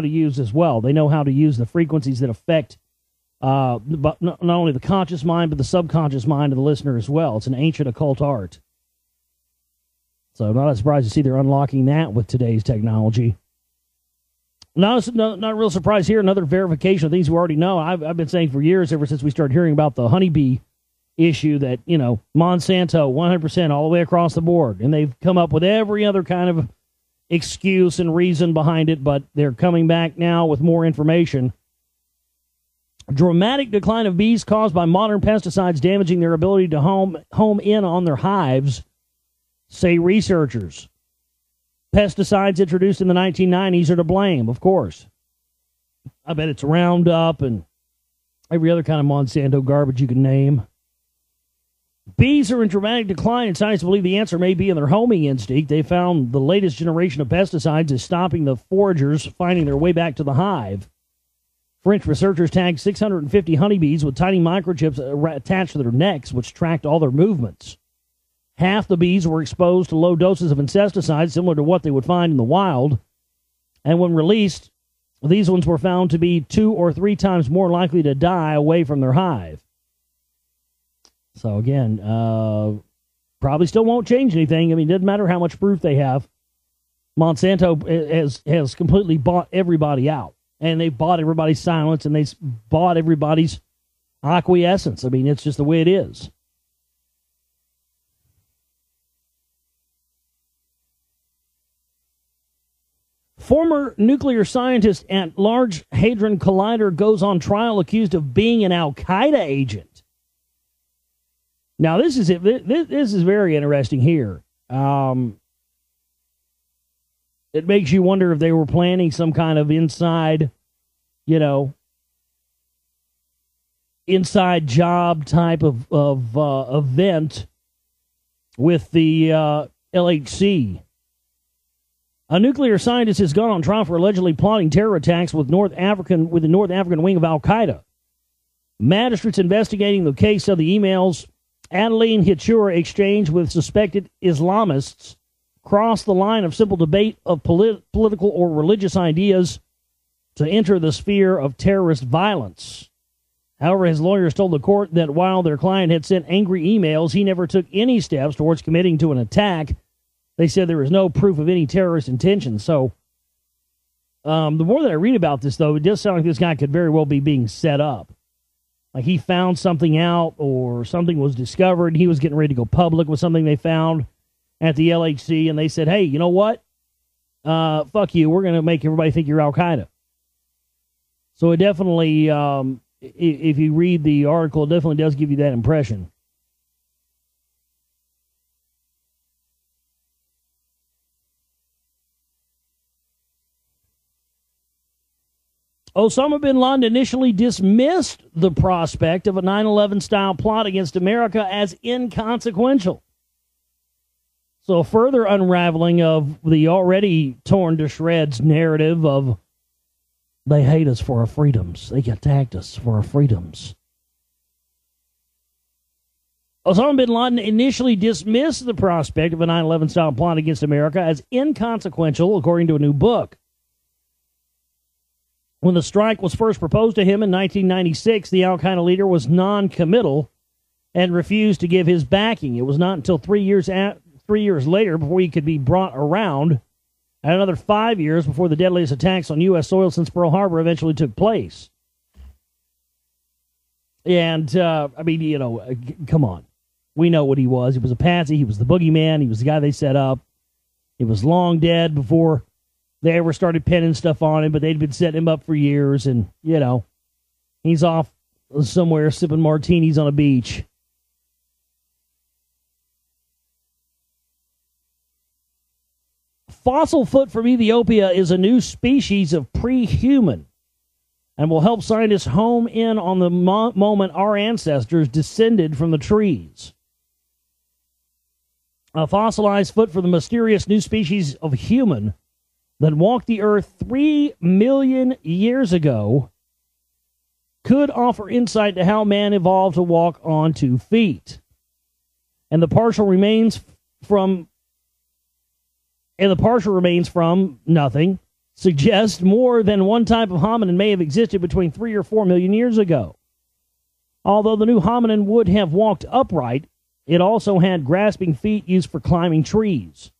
to use as well. They know how to use the frequencies that affect but not only the conscious mind, but the subconscious mind of the listener as well. It's an ancient occult art. So not surprised to see they're unlocking that with today's technology. Not a real surprise here. Another verification of things we already know. I've been saying for years, ever since we started hearing about the honeybee issue, that, Monsanto, 100% all the way across the board. And they've come up with every other kind of excuse and reason behind it, but they're coming back now with more information. Dramatic decline of bees caused by modern pesticides damaging their ability to home in on their hives, say researchers. Pesticides introduced in the 1990s are to blame, of course. I bet it's Roundup and every other kind of Monsanto garbage you can name. Bees are in dramatic decline, and scientists believe the answer may be in their homing instinct. They found the latest generation of pesticides is stopping the foragers finding their way back to the hive. French researchers tagged 650 honeybees with tiny microchips attached to their necks, which tracked all their movements. Half the bees were exposed to low doses of insecticides, similar to what they would find in the wild. And when released, these ones were found to be 2 or 3 times more likely to die away from their hive. So again, probably still won't change anything. I mean, it doesn't matter how much proof they have. Monsanto has completely bought everybody out. And they bought everybody's silence, and they bought everybody's acquiescence. I mean, it's just the way it is. Former nuclear scientist at Large Hadron Collider goes on trial accused of being an Al-Qaeda agent. Now, this is very interesting here. It makes you wonder if they were planning some kind of inside job type of event with the LHC. A nuclear scientist has gone on trial for allegedly plotting terror attacks with the North African wing of Al-Qaeda. Magistrates investigating the case of the emails Adeline Hichura exchanged with suspected Islamists crossed the line of simple debate of political or religious ideas to enter the sphere of terrorist violence. However, his lawyers told the court that while their client had sent angry emails, he never took any steps towards committing to an attack. They said there was no proof of any terrorist intention. So, the more that I read about this, though, it does sound like this guy could very well be being set up. Like he found something out or something was discovered. He was getting ready to go public with something they found at the LHC, and they said, hey, you know what? Fuck you. We're going to make everybody think you're Al-Qaeda. So it definitely, if you read the article, it definitely does give you that impression. Osama bin Laden initially dismissed the prospect of a 9/11 style plot against America as inconsequential. So a further unraveling of the already torn to shreds narrative of they hate us for our freedoms. They attacked us for our freedoms. Osama bin Laden initially dismissed the prospect of a 9/11 style plot against America as inconsequential, according to a new book. When the strike was first proposed to him in 1996, the Al-Qaeda leader was non-committal and refused to give his backing. It was not until 3 years later before he could be brought around, and another 5 years before the deadliest attacks on U.S. soil since Pearl Harbor eventually took place. And, come on. We know what he was. He was a patsy. He was the boogeyman. He was the guy they set up. He was long dead before they ever started pinning stuff on him, but they'd been setting him up for years, and, he's off somewhere sipping martinis on a beach. Fossil foot from Ethiopia is a new species of pre-human and will help scientists home in on the moment our ancestors descended from the trees. A fossilized foot for the mysterious new species of human that walked the earth 3 million years ago could offer insight to how man evolved to walk on 2 feet. And the partial remains from nothing suggests more than one type of hominin may have existed between 3 or 4 million years ago. Although the new hominin would have walked upright, it also had grasping feet used for climbing trees.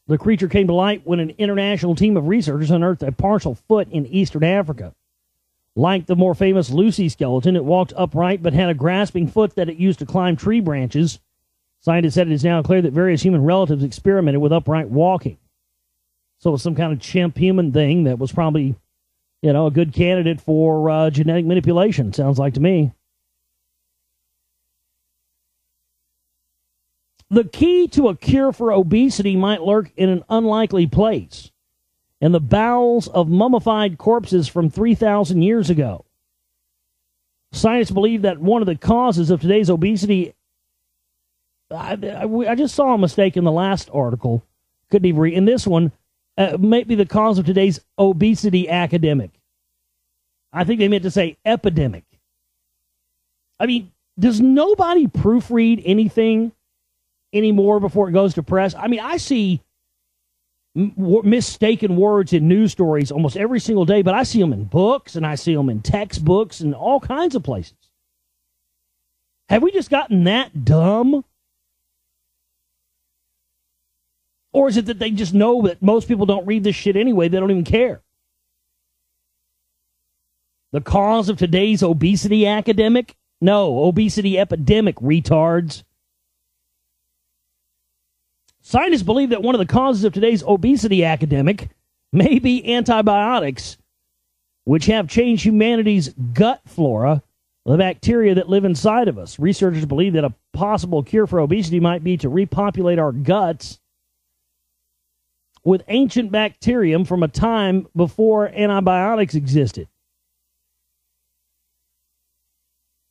The creature came to light when an international team of researchers unearthed a partial foot in eastern Africa. Like the more famous Lucy skeleton, it walked upright but had a grasping foot that it used to climb tree branches. Scientists said it is now clear that various human relatives experimented with upright walking. So it's some kind of chimp-human thing that was probably, a good candidate for genetic manipulation, sounds like to me. The key to a cure for obesity might lurk in an unlikely place, in the bowels of mummified corpses from 3,000 years ago. Scientists believe that one of the causes of today's obesity... I just saw a mistake in the last article. Couldn't even read. In this one, may be the cause of today's obesity epidemic. I think they meant to say epidemic. I mean, does nobody proofread anything anymore before it goes to press? I mean, I see mistaken words in news stories almost every single day, but I see them in books and I see them in textbooks and all kinds of places. Have we just gotten that dumb? Or is it that they just know that most people don't read this shit anyway? They don't even care. The cause of today's obesity epidemic? No, obesity epidemic, retards. Scientists believe that one of the causes of today's obesity epidemic may be antibiotics, which have changed humanity's gut flora, the bacteria that live inside of us. Researchers believe that a possible cure for obesity might be to repopulate our guts with ancient bacterium from a time before antibiotics existed.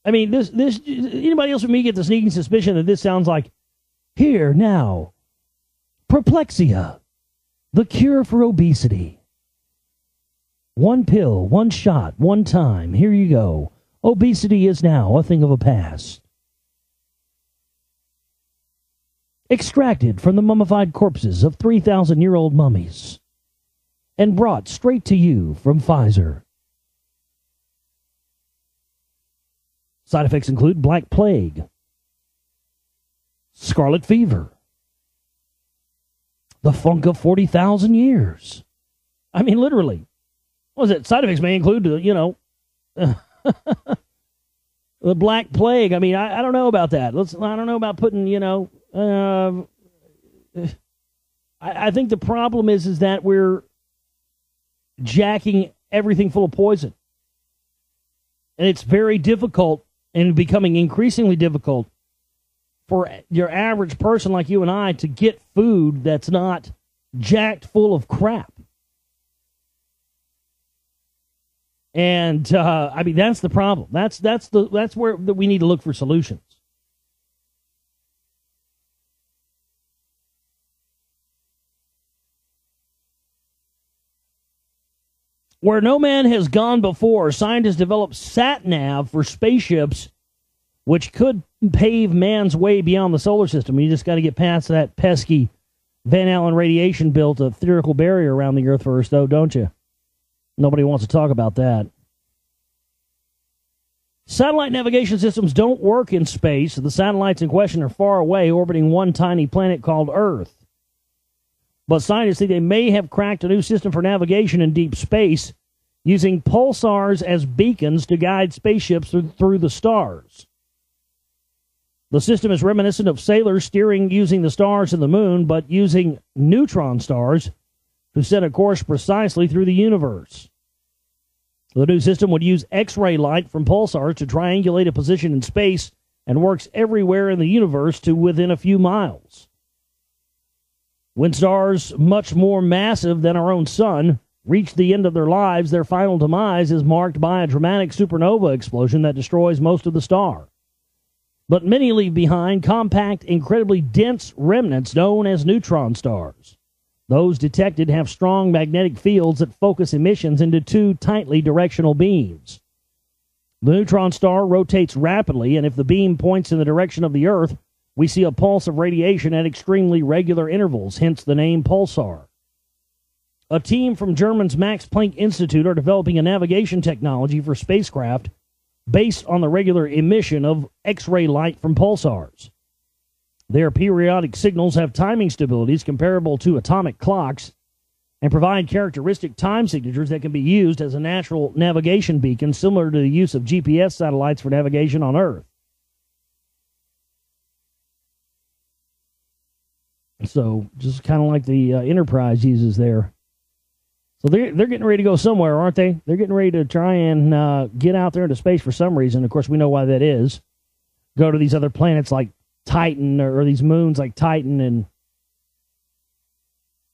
I mean, this anybody else with me get the sneaking suspicion that this sounds like, here now, Perplexia, the cure for obesity. One pill, one shot, one time, here you go. Obesity is now a thing of the past. Extracted from the mummified corpses of 3,000-year-old mummies and brought straight to you from Pfizer. Side effects include black plague, scarlet fever, the funk of 40,000 years. I mean, literally. What was it? Side effects may include, the black plague. I mean, I don't know about that. I don't know about putting, I think the problem is that we're jacking everything full of poison. And it's very difficult and becoming increasingly difficult for your average person like you and I to get food that's not jacked full of crap. And I mean, that's the problem. That's where we need to look for solutions. Where no man has gone before, scientists developed sat-nav for spaceships, which could pave man's way beyond the solar system. You just got to get past that pesky Van Allen radiation built a theoretical barrier around the Earth first, though, don't you? Nobody wants to talk about that. Satellite navigation systems don't work in space. The satellites in question are far away, orbiting one tiny planet called Earth. But scientists think they may have cracked a new system for navigation in deep space, using pulsars as beacons to guide spaceships through the stars. The system is reminiscent of sailors steering using the stars and the moon, but using neutron stars to set a course precisely through the universe. The new system would use X-ray light from pulsars to triangulate a position in space and works everywhere in the universe to within a few miles. When stars much more massive than our own sun reach the end of their lives, their final demise is marked by a dramatic supernova explosion that destroys most of the star. But many leave behind compact, incredibly dense remnants known as neutron stars. Those detected have strong magnetic fields that focus emissions into two tightly directional beams. The neutron star rotates rapidly, and if the beam points in the direction of the Earth, we see a pulse of radiation at extremely regular intervals, hence the name pulsar. A team from Germany's Max Planck Institute are developing a navigation technology for spacecraft based on the regular emission of X-ray light from pulsars. Their periodic signals have timing stabilities comparable to atomic clocks and provide characteristic time signatures that can be used as a natural navigation beacon, similar to the use of GPS satellites for navigation on Earth. So, just kind of like the Enterprise uses there. So they're getting ready to go somewhere, aren't they? They're getting ready to try and get out there into space for some reason. Of course, we know why that is. Go to these other planets like Titan, or these moons like Titan, and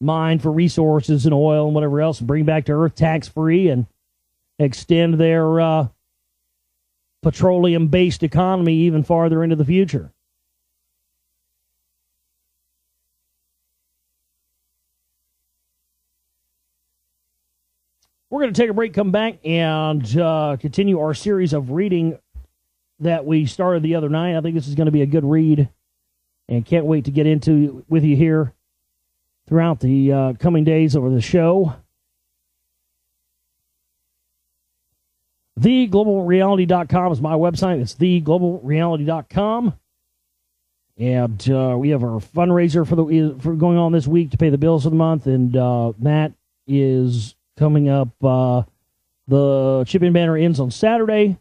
mine for resources and oil and whatever else, and bring back to Earth tax-free and extend their petroleum-based economy even farther into the future. We're going to take a break, come back, and continue our series of reading that we started the other night. I think this is going to be a good read, and can't wait to get into with you here throughout the coming days over the show. TheGlobalReality.com is my website. It's TheGlobalReality.com. And we have our fundraiser for going on this week to pay the bills for the month, and that is coming up. The shipping banner ends on Saturday,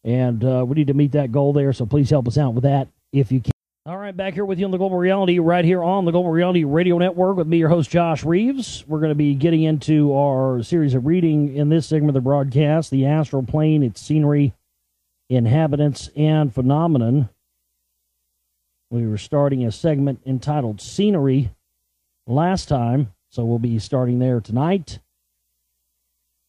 and we need to meet that goal there, so please help us out with that if you can. All right, back here with you on the Global Reality, right here on the Global Reality Radio Network with me, your host, Josh Reeves. We're going to be getting into our series of reading in this segment of the broadcast, the Astral Plane, its scenery, inhabitants, and phenomenon. We were starting a segment entitled Scenery last time, so we'll be starting there tonight.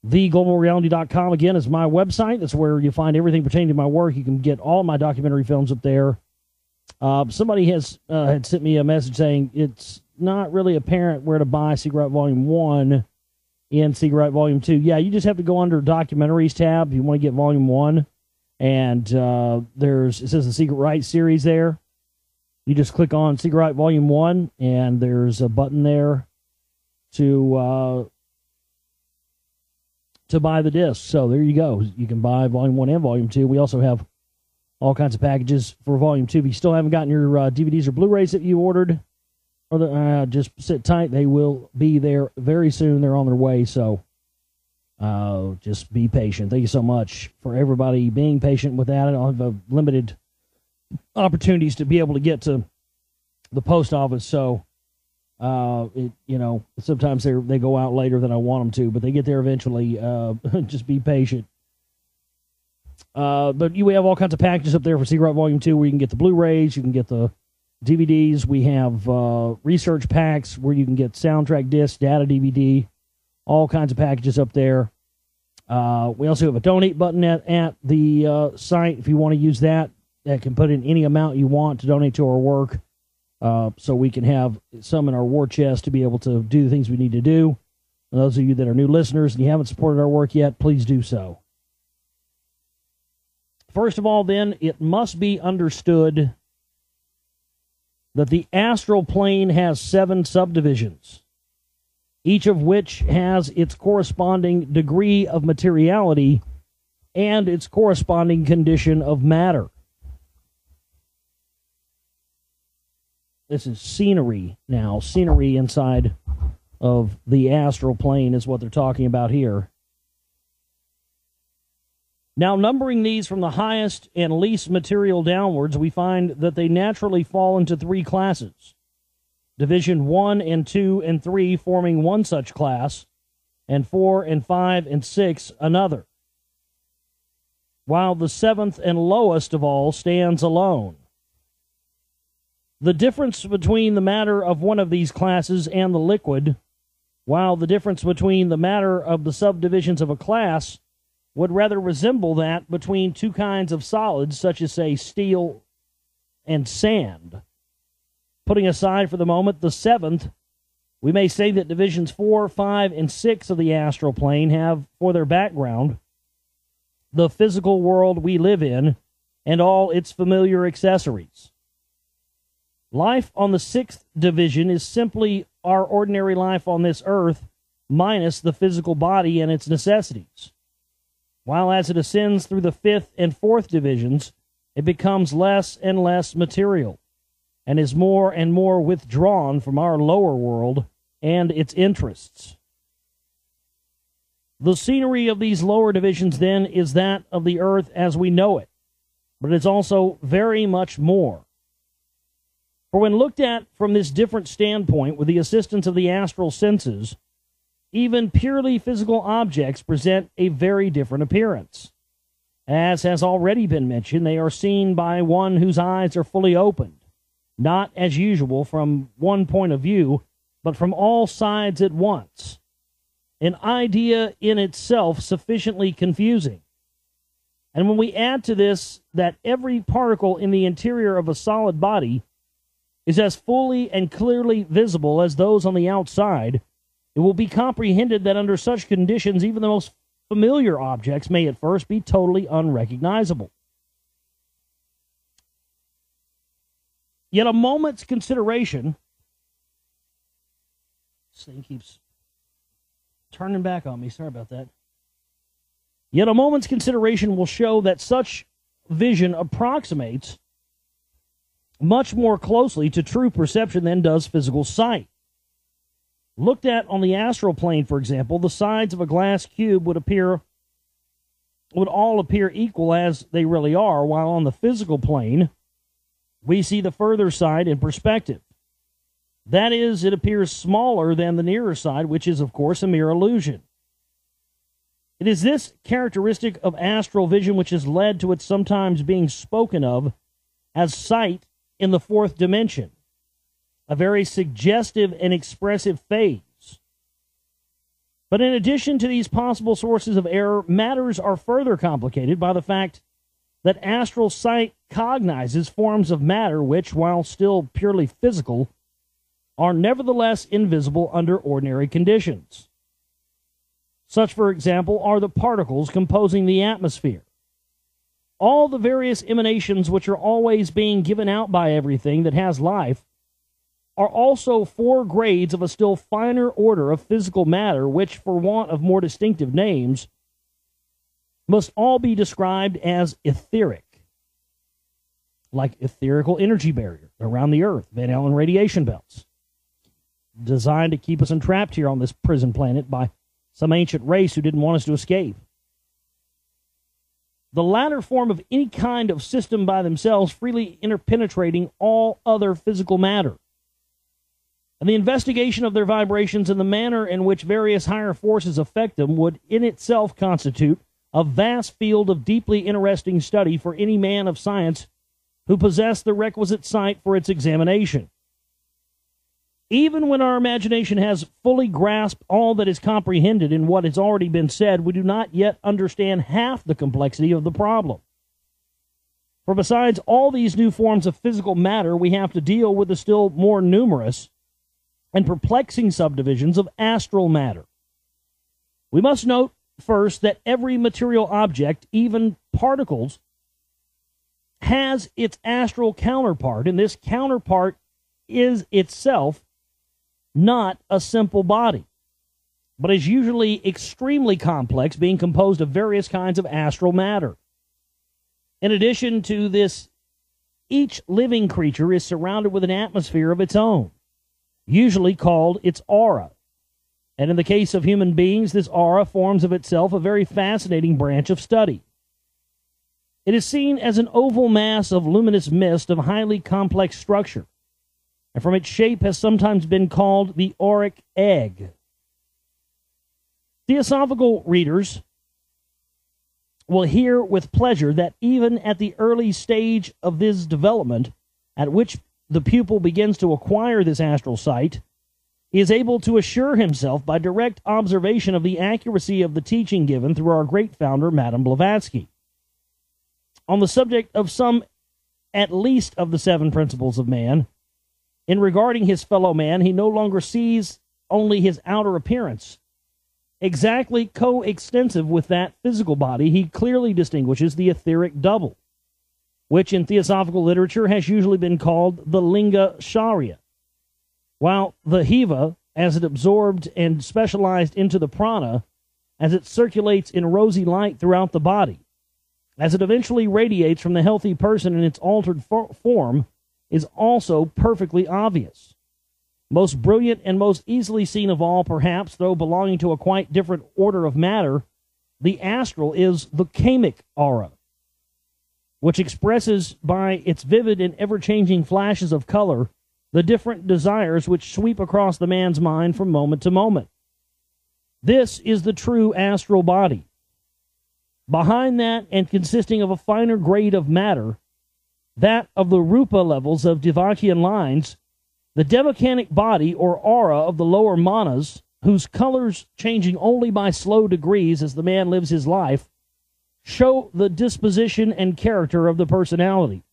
TheGlobalReality.com, again, is my website. That's where you find everything pertaining to my work. You can get all my documentary films up there. Somebody had sent me a message saying it's not really apparent where to buy Secret Right Volume 1 and Secret Right Volume 2. Yeah, you just have to go under Documentaries tab if you want to get Volume 1. And it says the Secret Right series there. You just click on Secret Right Volume 1, and there's a button there to buy the disc. So there you go. You can buy Volume 1 and Volume 2. We also have all kinds of packages for Volume 2. If you still haven't gotten your DVDs or Blu-rays that you ordered, or just sit tight. They will be there very soon. They're on their way, so just be patient. Thank you so much for everybody being patient with that. I don't have limited opportunities to be able to get to the post office, so sometimes they go out later than I want them to, but they get there eventually. Just be patient. But we have all kinds of packages up there for Secret Right Volume 2 where you can get the Blu-rays, you can get the DVDs. We have research packs where you can get soundtrack discs, data DVD, all kinds of packages up there. We also have a donate button at the site if you want to use that. That can put in any amount you want to donate to our work, so we can have some in our war chest to be able to do the things we need to do. And those of you that are new listeners and you haven't supported our work yet, please do so. First of all, then, it must be understood that the astral plane has 7 subdivisions, each of which has its corresponding degree of materiality and its corresponding condition of matter. This is scenery now. Scenery inside of the astral plane is what they're talking about here. Now, numbering these from the highest and least material downwards, we find that they naturally fall into 3 classes. Division 1 and 2 and 3 forming one such class, and 4 and 5 and 6 another, while the 7th and lowest of all stands alone. The difference between the matter of one of these classes and the liquid, while the difference between the matter of the subdivisions of a class would rather resemble that between 2 kinds of solids, such as, say, steel and sand. Putting aside for the moment the 7th, we may say that divisions 4, 5, and 6 of the astral plane have for their background the physical world we live in and all its familiar accessories. Life on the 6th division is simply our ordinary life on this earth, minus the physical body and its necessities. While as it ascends through the 5th and 4th divisions, it becomes less and less material, and is more and more withdrawn from our lower world and its interests. The scenery of these lower divisions, then, is that of the earth as we know it, but it is also very much more. For when looked at from this different standpoint with the assistance of the astral senses, even purely physical objects present a very different appearance. As has already been mentioned, they are seen by one whose eyes are fully opened, not as usual from one point of view, but from all sides at once. An idea in itself sufficiently confusing. And when we add to this that every particle in the interior of a solid body is as fully and clearly visible as those on the outside, it will be comprehended that under such conditions, even the most familiar objects may at first be totally unrecognizable. Yet a moment's consideration, this thing keeps turning back on me, sorry about that. Yet a moment's consideration will show that such vision approximates much more closely to true perception than does physical sight. Looked at on the astral plane, for example, the sides of a glass cube would all appear equal as they really are, while on the physical plane, we see the further side in perspective. That is, it appears smaller than the nearer side, which is, of course, a mere illusion. It is this characteristic of astral vision which has led to its sometimes being spoken of as sight in the 4th dimension, a very suggestive and expressive phase. But in addition to these possible sources of error, matters are further complicated by the fact that astral sight cognizes forms of matter which, while still purely physical, are nevertheless invisible under ordinary conditions. Such, for example, are the particles composing the atmosphere. All the various emanations which are always being given out by everything that has life are also 4 grades of a still finer order of physical matter, which, for want of more distinctive names, must all be described as etheric, like etherical energy barrier around the Earth, Van Allen radiation belts, designed to keep us entrapped here on this prison planet by some ancient race who didn't want us to escape. The latter form of any kind of system by themselves, freely interpenetrating all other physical matter. And the investigation of their vibrations and the manner in which various higher forces affect them would in itself constitute a vast field of deeply interesting study for any man of science who possessed the requisite sight for its examination. Even when our imagination has fully grasped all that is comprehended in what has already been said, we do not yet understand half the complexity of the problem. For besides all these new forms of physical matter, we have to deal with the still more numerous and perplexing subdivisions of astral matter, We must note first that every material object, even particles, has its astral counterpart, and this counterpart is itself not a simple body, but is usually extremely complex, being composed of various kinds of astral matter. In addition to this, each living creature is surrounded with an atmosphere of its own, usually called its aura. And in the case of human beings, this aura forms of itself a very fascinating branch of study. It is seen as an oval mass of luminous mist of highly complex structure, and from its shape has sometimes been called the auric egg. Theosophical readers will hear with pleasure that even at the early stage of this development, at which the pupil begins to acquire this astral sight, he is able to assure himself by direct observation of the accuracy of the teaching given through our great founder, Madame Blavatsky. On the subject of some, at least, of the 7 principles of man, in regarding his fellow man, he no longer sees only his outer appearance. Exactly coextensive with that physical body, he clearly distinguishes the etheric double, which in theosophical literature has usually been called the Linga Sharya, while the Hiva, as it absorbed and specialized into the prana, as it circulates in rosy light throughout the body, as it eventually radiates from the healthy person in its altered form, is also perfectly obvious. Most brilliant and most easily seen of all, perhaps, though belonging to a quite different order of matter, the astral is the kamic aura, which expresses by its vivid and ever-changing flashes of color the different desires which sweep across the man's mind from moment to moment. This is the true astral body. Behind that, and consisting of a finer grade of matter, that of the rupa levels of Devakian lines, the devacanic body or aura of the lower manas, whose colors changing only by slow degrees as the man lives his life, show the disposition and character of the personality,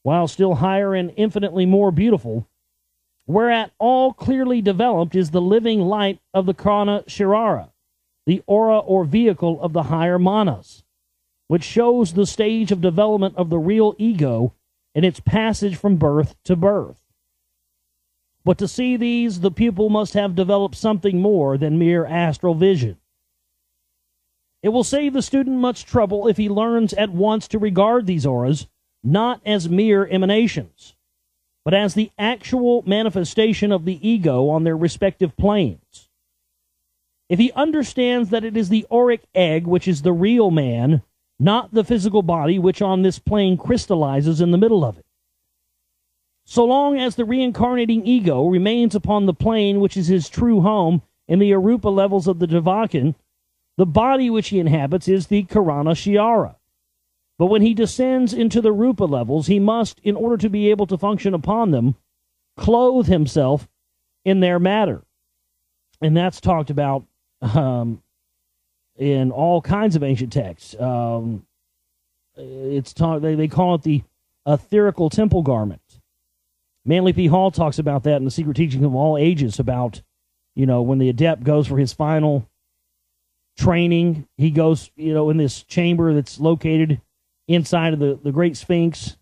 while still higher and infinitely more beautiful, whereat all clearly developed is the living light of the Karna Shirara, the aura or vehicle of the higher manas, which shows the stage of development of the real ego in its passage from birth to birth. But to see these, the pupil must have developed something more than mere astral vision. It will save the student much trouble if he learns at once to regard these auras not as mere emanations, but as the actual manifestation of the ego on their respective planes. If he understands that it is the auric egg which is the real man, not the physical body which on this plane crystallizes in the middle of it. So long as the reincarnating ego remains upon the plane which is his true home in the arupa levels of the Devakin, the body which he inhabits is the Karana Shiara. But when he descends into the rupa levels, he must, in order to be able to function upon them, clothe himself in their matter. And that's talked about in all kinds of ancient texts. They call it the etherical temple garment. Manly P. Hall talks about that in The Secret Teaching of All Ages, about, when the adept goes for his final training, he goes, in this chamber that's located inside of the Great Sphinx,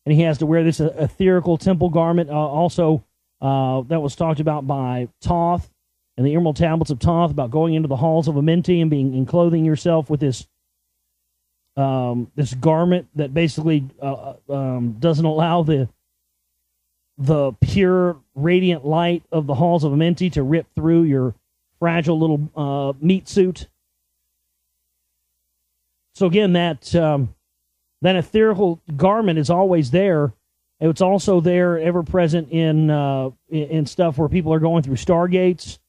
and he has to wear this etherical temple garment. Also, that was talked about by Thoth and the Emerald Tablets of Thoth, about going into the halls of Amenti and clothing yourself with this this garment that basically doesn't allow the pure radiant light of the halls of Amenti to rip through your fragile little meat suit. So again, that etherical garment is always there. It's also there, ever present in stuff where people are going through stargates.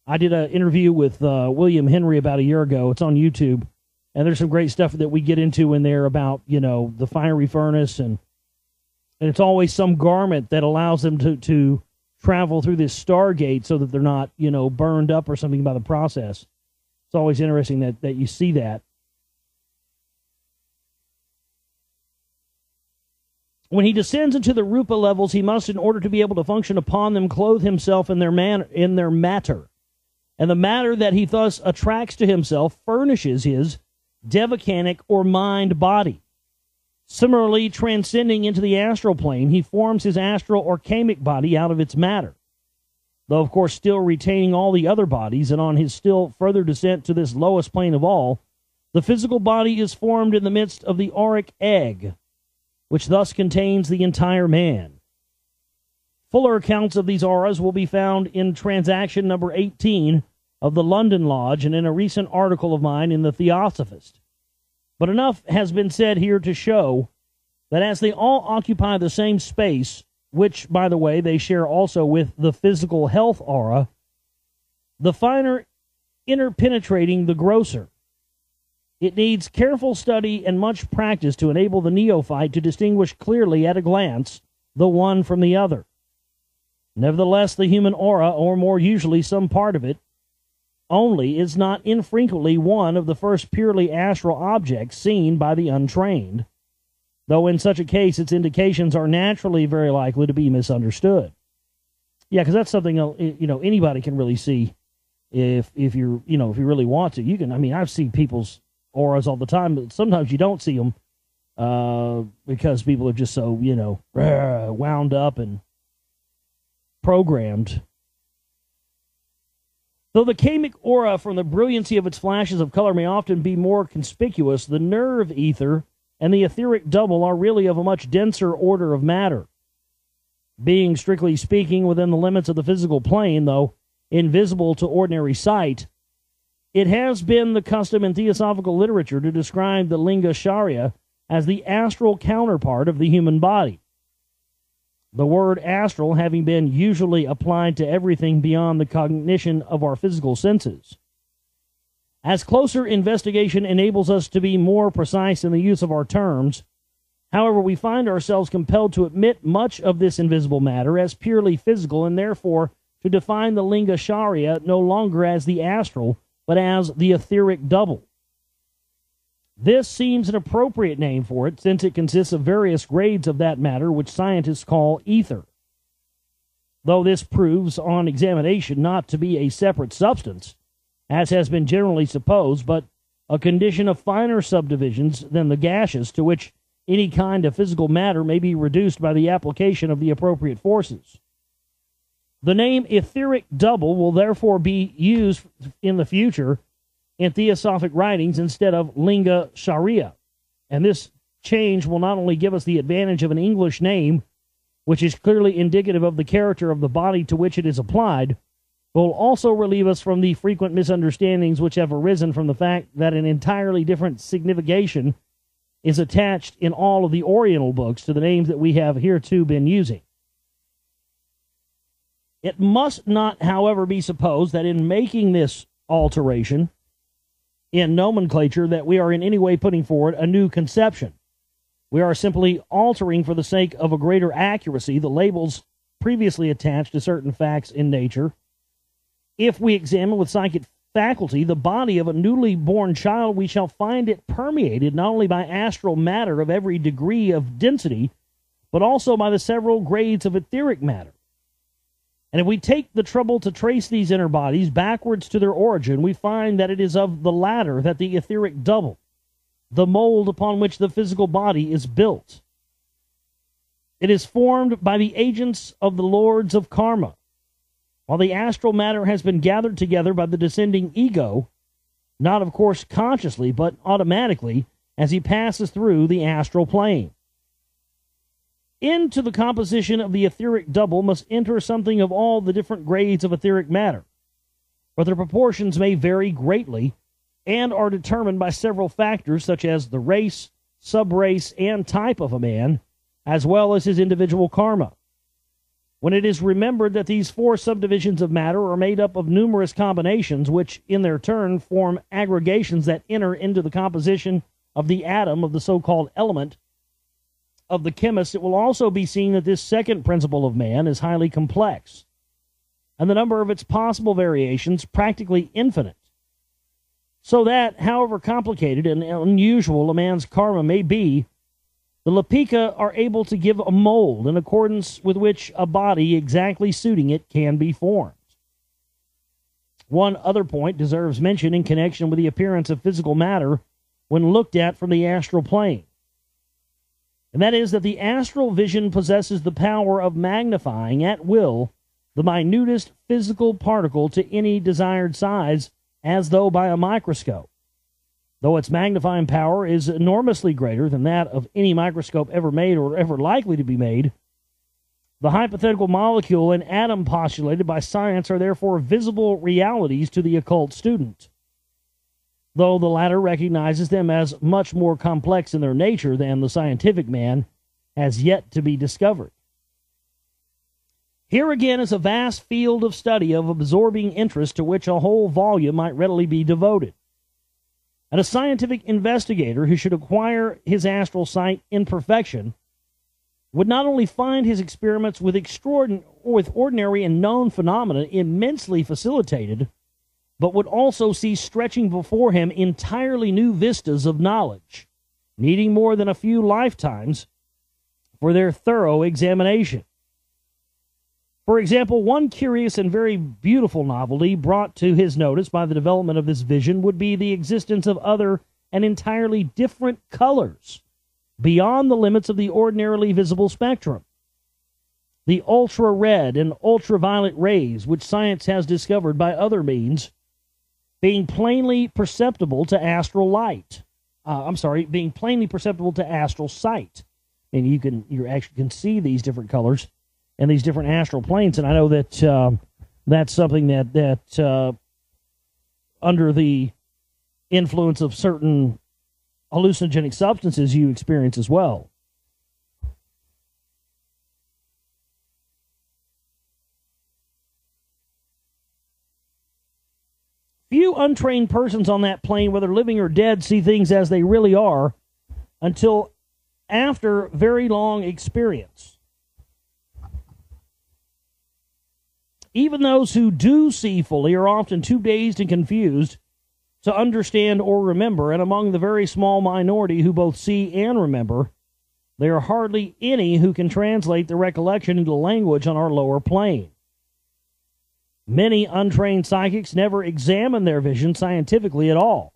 I did an interview with William Henry about a year ago. It's on YouTube, and there's some great stuff that we get into in there about the fiery furnace, and it's always some garment that allows them to travel through this stargate so that they're not burned up or something by the process. It's always interesting that you see that. When he descends into the rupa levels, he must, in order to be able to function upon them, clothe himself in their matter. and the matter that he thus attracts to himself furnishes his devachanic or mind body. Similarly, transcending into the astral plane, he forms his astral or kamic body out of its matter, though of course still retaining all the other bodies, and on his still further descent to this lowest plane of all, the physical body is formed in the midst of the auric egg, which thus contains the entire man. Fuller accounts of these auras will be found in transaction number 18 of the London Lodge and in a recent article of mine in the Theosophist. But enough has been said here to show that as they all occupy the same space, which, by the way, they share also with the physical health aura, the finer interpenetrating the grosser. It needs careful study and much practice to enable the neophyte to distinguish clearly at a glance the one from the other. Nevertheless, the human aura, or more usually some part of it, only is not infrequently one of the first purely astral objects seen by the untrained, though in such a case its indications are naturally very likely to be misunderstood. Yeah, because that's something anybody can really see if you really want to. You can. I mean, I've seen people's auras all the time, but sometimes you don't see them because people are just so wound up and programmed. Though the kamic aura, from the brilliancy of its flashes of color, may often be more conspicuous, the nerve ether and the etheric double are really of a much denser order of matter. Being, strictly speaking, within the limits of the physical plane, though invisible to ordinary sight, it has been the custom in theosophical literature to describe the linga sharia as the astral counterpart of the human body. The word astral having been usually applied to everything beyond the cognition of our physical senses. As closer investigation enables us to be more precise in the use of our terms, however, we find ourselves compelled to admit much of this invisible matter as purely physical, and therefore to define the linga sharia no longer as the astral, but as the etheric double. This seems an appropriate name for it, since it consists of various grades of that matter which scientists call ether. Though this proves on examination not to be a separate substance, as has been generally supposed, but a condition of finer subdivisions than the gaseous, to which any kind of physical matter may be reduced by the application of the appropriate forces. The name etheric double will therefore be used in the future in theosophic writings instead of linga sharia, and this change will not only give us the advantage of an English name, which is clearly indicative of the character of the body to which it is applied, but will also relieve us from the frequent misunderstandings which have arisen from the fact that an entirely different signification is attached in all of the Oriental books to the names that we have hereto been using. It must not, however, be supposed that in making this alteration in nomenclature that we are in any way putting forward a new conception. We are simply altering, for the sake of a greater accuracy, the labels previously attached to certain facts in nature. If we examine with psychic faculty the body of a newly born child, we shall find it permeated not only by astral matter of every degree of density, but also by the several grades of etheric matter. And if we take the trouble to trace these inner bodies backwards to their origin, we find that it is of the latter that the etheric double, the mold upon which the physical body is built. It is formed by the agents of the lords of karma, while the astral matter has been gathered together by the descending ego, not of course consciously, but automatically, as he passes through the astral plane. Into the composition of the etheric double must enter something of all the different grades of etheric matter, but their proportions may vary greatly and are determined by several factors such as the race, subrace, and type of a man, as well as his individual karma. When it is remembered that these four subdivisions of matter are made up of numerous combinations, which in their turn form aggregations that enter into the composition of the atom of the so-called element of the chemist, it will also be seen that this second principle of man is highly complex, and the number of its possible variations practically infinite. So that, however complicated and unusual a man's karma may be, the Lapika are able to give a mold in accordance with which a body exactly suiting it can be formed. One other point deserves mention in connection with the appearance of physical matter when looked at from the astral plane. And that is that the astral vision possesses the power of magnifying at will the minutest physical particle to any desired size as though by a microscope. Though its magnifying power is enormously greater than that of any microscope ever made or ever likely to be made, the hypothetical molecule and atom postulated by science are therefore visible realities to the occult student, though the latter recognizes them as much more complex in their nature than the scientific man has yet to be discovered. Here again is a vast field of study of absorbing interest to which a whole volume might readily be devoted. And a scientific investigator who should acquire his astral sight in perfection would not only find his experiments with ordinary and known phenomena immensely facilitated, but would also see stretching before him entirely new vistas of knowledge, needing more than a few lifetimes for their thorough examination. For example, one curious and very beautiful novelty brought to his notice by the development of this vision would be the existence of other and entirely different colors beyond the limits of the ordinarily visible spectrum. The ultra-red and ultraviolet rays, which science has discovered by other means, being plainly perceptible to astral light. Being plainly perceptible to astral sight. And you actually can see these different colors and these different astral planes, and I know that that's something that under the influence of certain hallucinogenic substances you experience as well. Few untrained persons on that plane, whether living or dead, see things as they really are until after very long experience. Even those who do see fully are often too dazed and confused to understand or remember, and among the very small minority who both see and remember, there are hardly any who can translate the recollection into language on our lower plane. Many untrained psychics never examine their vision scientifically at all.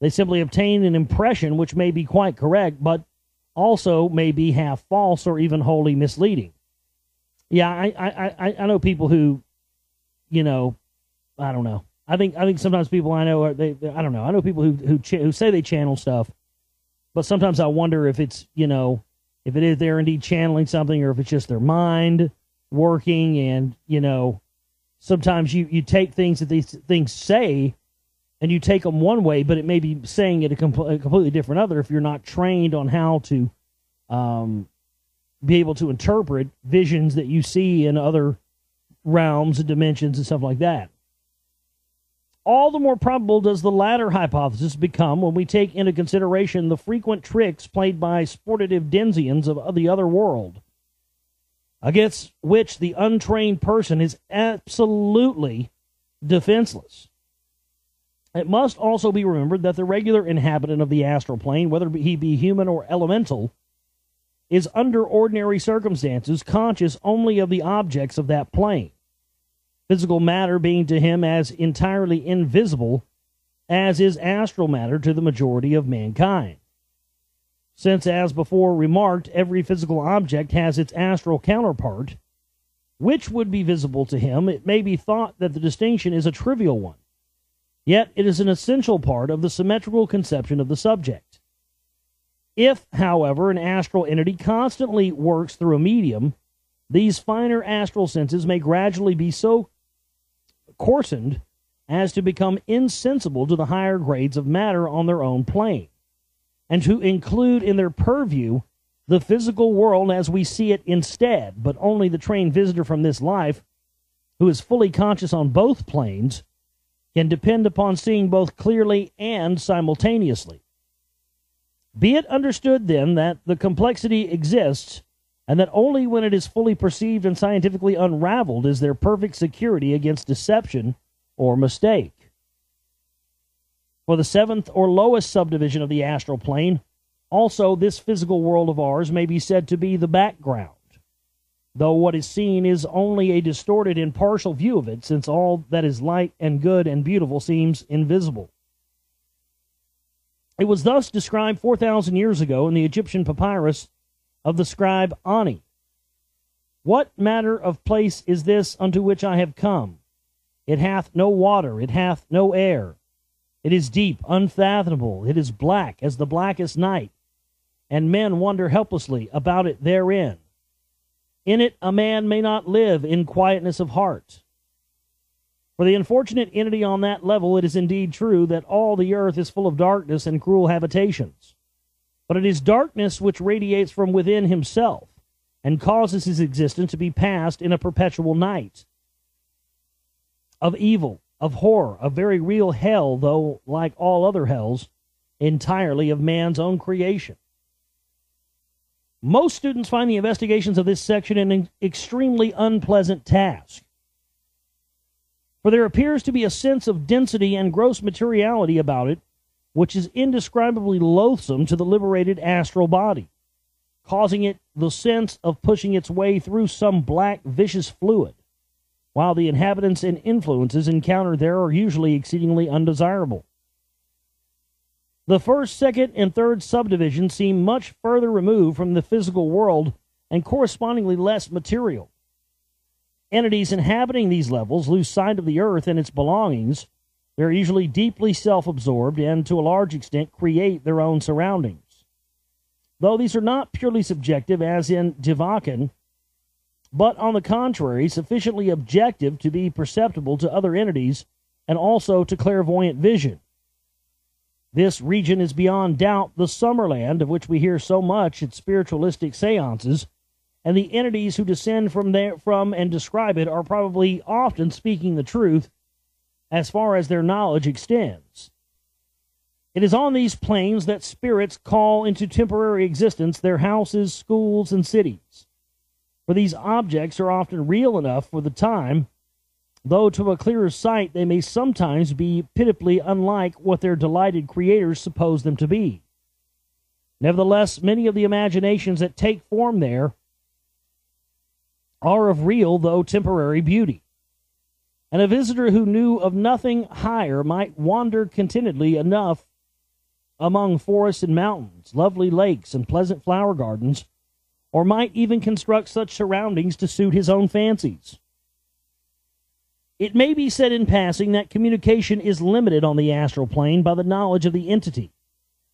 They simply obtain an impression which may be quite correct, but also may be half false or even wholly misleading. Yeah, I know people who, I don't know. I think sometimes people I know I don't know. I know people who say they channel stuff, but sometimes I wonder if it's if it is they're indeed channeling something or if it's just their mind working. And sometimes you take things that these things say and you take them one way, but it may be saying it a completely different other if you're not trained on how to be able to interpret visions that you see in other realms and dimensions and stuff like that. All the more probable does the latter hypothesis become when we take into consideration the frequent tricks played by sportive denizens of the other world, against which the untrained person is absolutely defenseless. It must also be remembered that the regular inhabitant of the astral plane, whether he be human or elemental, is under ordinary circumstances conscious only of the objects of that plane, physical matter being to him as entirely invisible as is astral matter to the majority of mankind. Since, as before remarked, every physical object has its astral counterpart, which would be visible to him, it may be thought that the distinction is a trivial one. Yet it is an essential part of the symmetrical conception of the subject. If, however, an astral entity constantly works through a medium, these finer astral senses may gradually be so coarsened as to become insensible to the higher grades of matter on their own plane, and to include in their purview the physical world as we see it instead, but only the trained visitor from this life, who is fully conscious on both planes, can depend upon seeing both clearly and simultaneously. Be it understood, then, that the complexity exists, and that only when it is fully perceived and scientifically unraveled is there perfect security against deception or mistake. For the seventh or lowest subdivision of the astral plane, also this physical world of ours may be said to be the background. though what is seen is only a distorted and partial view of it, since all that is light and good and beautiful seems invisible. It was thus described 4,000 years ago in the Egyptian papyrus of the scribe Ani. What matter of place is this unto which I have come? It hath no water, it hath no air. It is deep, unfathomable, it is black as the blackest night, and men wander helplessly about it therein. In it a man may not live in quietness of heart. For the unfortunate entity on that level, it is indeed true that all the earth is full of darkness and cruel habitations. But it is darkness which radiates from within himself, and causes his existence to be passed in a perpetual night of evil, of horror, of very real hell, though, like all other hells, entirely of man's own creation. Most students find the investigations of this section an extremely unpleasant task, for there appears to be a sense of density and gross materiality about it, which is indescribably loathsome to the liberated astral body, causing it the sense of pushing its way through some black, vicious fluid, while the inhabitants and influences encountered there are usually exceedingly undesirable. The first, second, and third subdivisions seem much further removed from the physical world and correspondingly less material. Entities inhabiting these levels lose sight of the earth and its belongings. They are usually deeply self-absorbed and, to a large extent, create their own surroundings. Though these are not purely subjective, as in Divakan, but, on the contrary, sufficiently objective to be perceptible to other entities and also to clairvoyant vision. This region is beyond doubt the Summerland of which we hear so much at spiritualistic seances, and the entities who descend from and describe it are probably often speaking the truth as far as their knowledge extends. It is on these planes that spirits call into temporary existence their houses, schools, and cities. For these objects are often real enough for the time, though to a clearer sight they may sometimes be pitifully unlike what their delighted creators suppose them to be. Nevertheless, many of the imaginations that take form there are of real, though temporary, beauty. And a visitor who knew of nothing higher might wander contentedly enough among forests and mountains, lovely lakes and pleasant flower gardens, or might even construct such surroundings to suit his own fancies. It may be said in passing that communication is limited on the astral plane by the knowledge of the entity,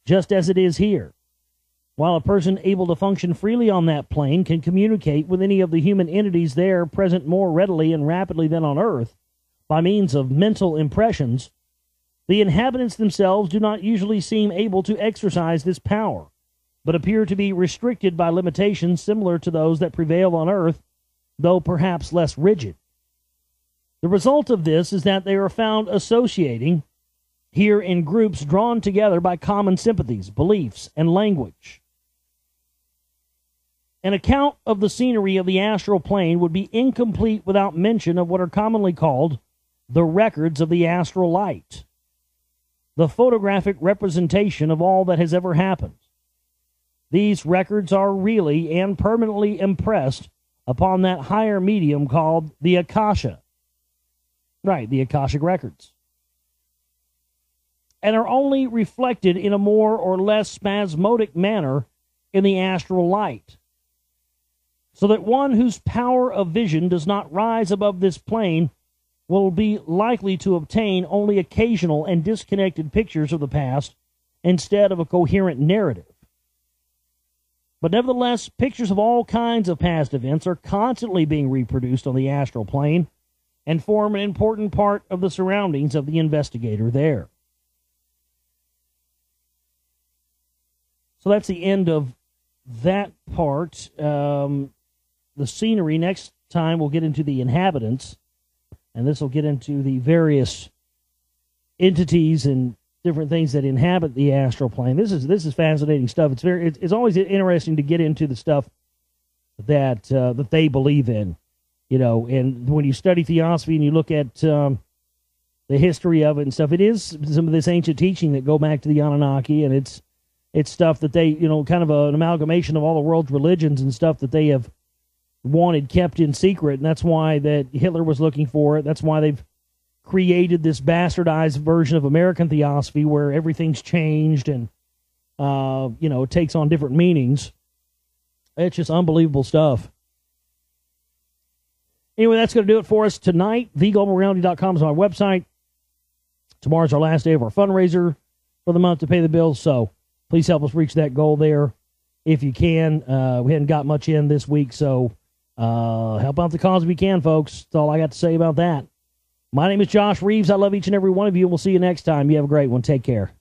just as it is here. While a person able to function freely on that plane can communicate with any of the human entities there present more readily and rapidly than on Earth, by means of mental impressions, the inhabitants themselves do not usually seem able to exercise this power, but appear to be restricted by limitations similar to those that prevail on Earth, though perhaps less rigid. The result of this is that they are found associating here in groups drawn together by common sympathies, beliefs, and language. An account of the scenery of the astral plane would be incomplete without mention of what are commonly called the records of the astral light, the photographic representation of all that has ever happened. These records are really and permanently impressed upon that higher medium called the Akasha. Right, the Akashic records. And are only reflected in a more or less spasmodic manner in the astral light. So that one whose power of vision does not rise above this plane will be likely to obtain only occasional and disconnected pictures of the past instead of a coherent narrative. But nevertheless, pictures of all kinds of past events are constantly being reproduced on the astral plane and form an important part of the surroundings of the investigator there. So that's the end of that part. The scenery. Next time we'll get into the inhabitants, and this will get into the various entities and different things that inhabit the astral plane. This is fascinating stuff. It's always interesting to get into the stuff that they believe in. You know, and when you study theosophy and you look at the history of it and stuff, it is some of this ancient teaching that go back to the Anunnaki, and it's stuff that they, kind of an amalgamation of all the world's religions and stuff that they have wanted kept in secret, and that's why that Hitler was looking for it. That's why they've created this bastardized version of American theosophy where everything's changed and, it takes on different meanings. It's just unbelievable stuff. Anyway, that's going to do it for us tonight. TheGlobalReality.com is my website. Tomorrow's our last day of our fundraiser for the month to pay the bills, so please help us reach that goal there if you can. We hadn't got much in this week, so help out the cause if you can, folks. That's all I got to say about that. My name is Josh Reeves. I love each and every one of you. We'll see you next time. You have a great one. Take care.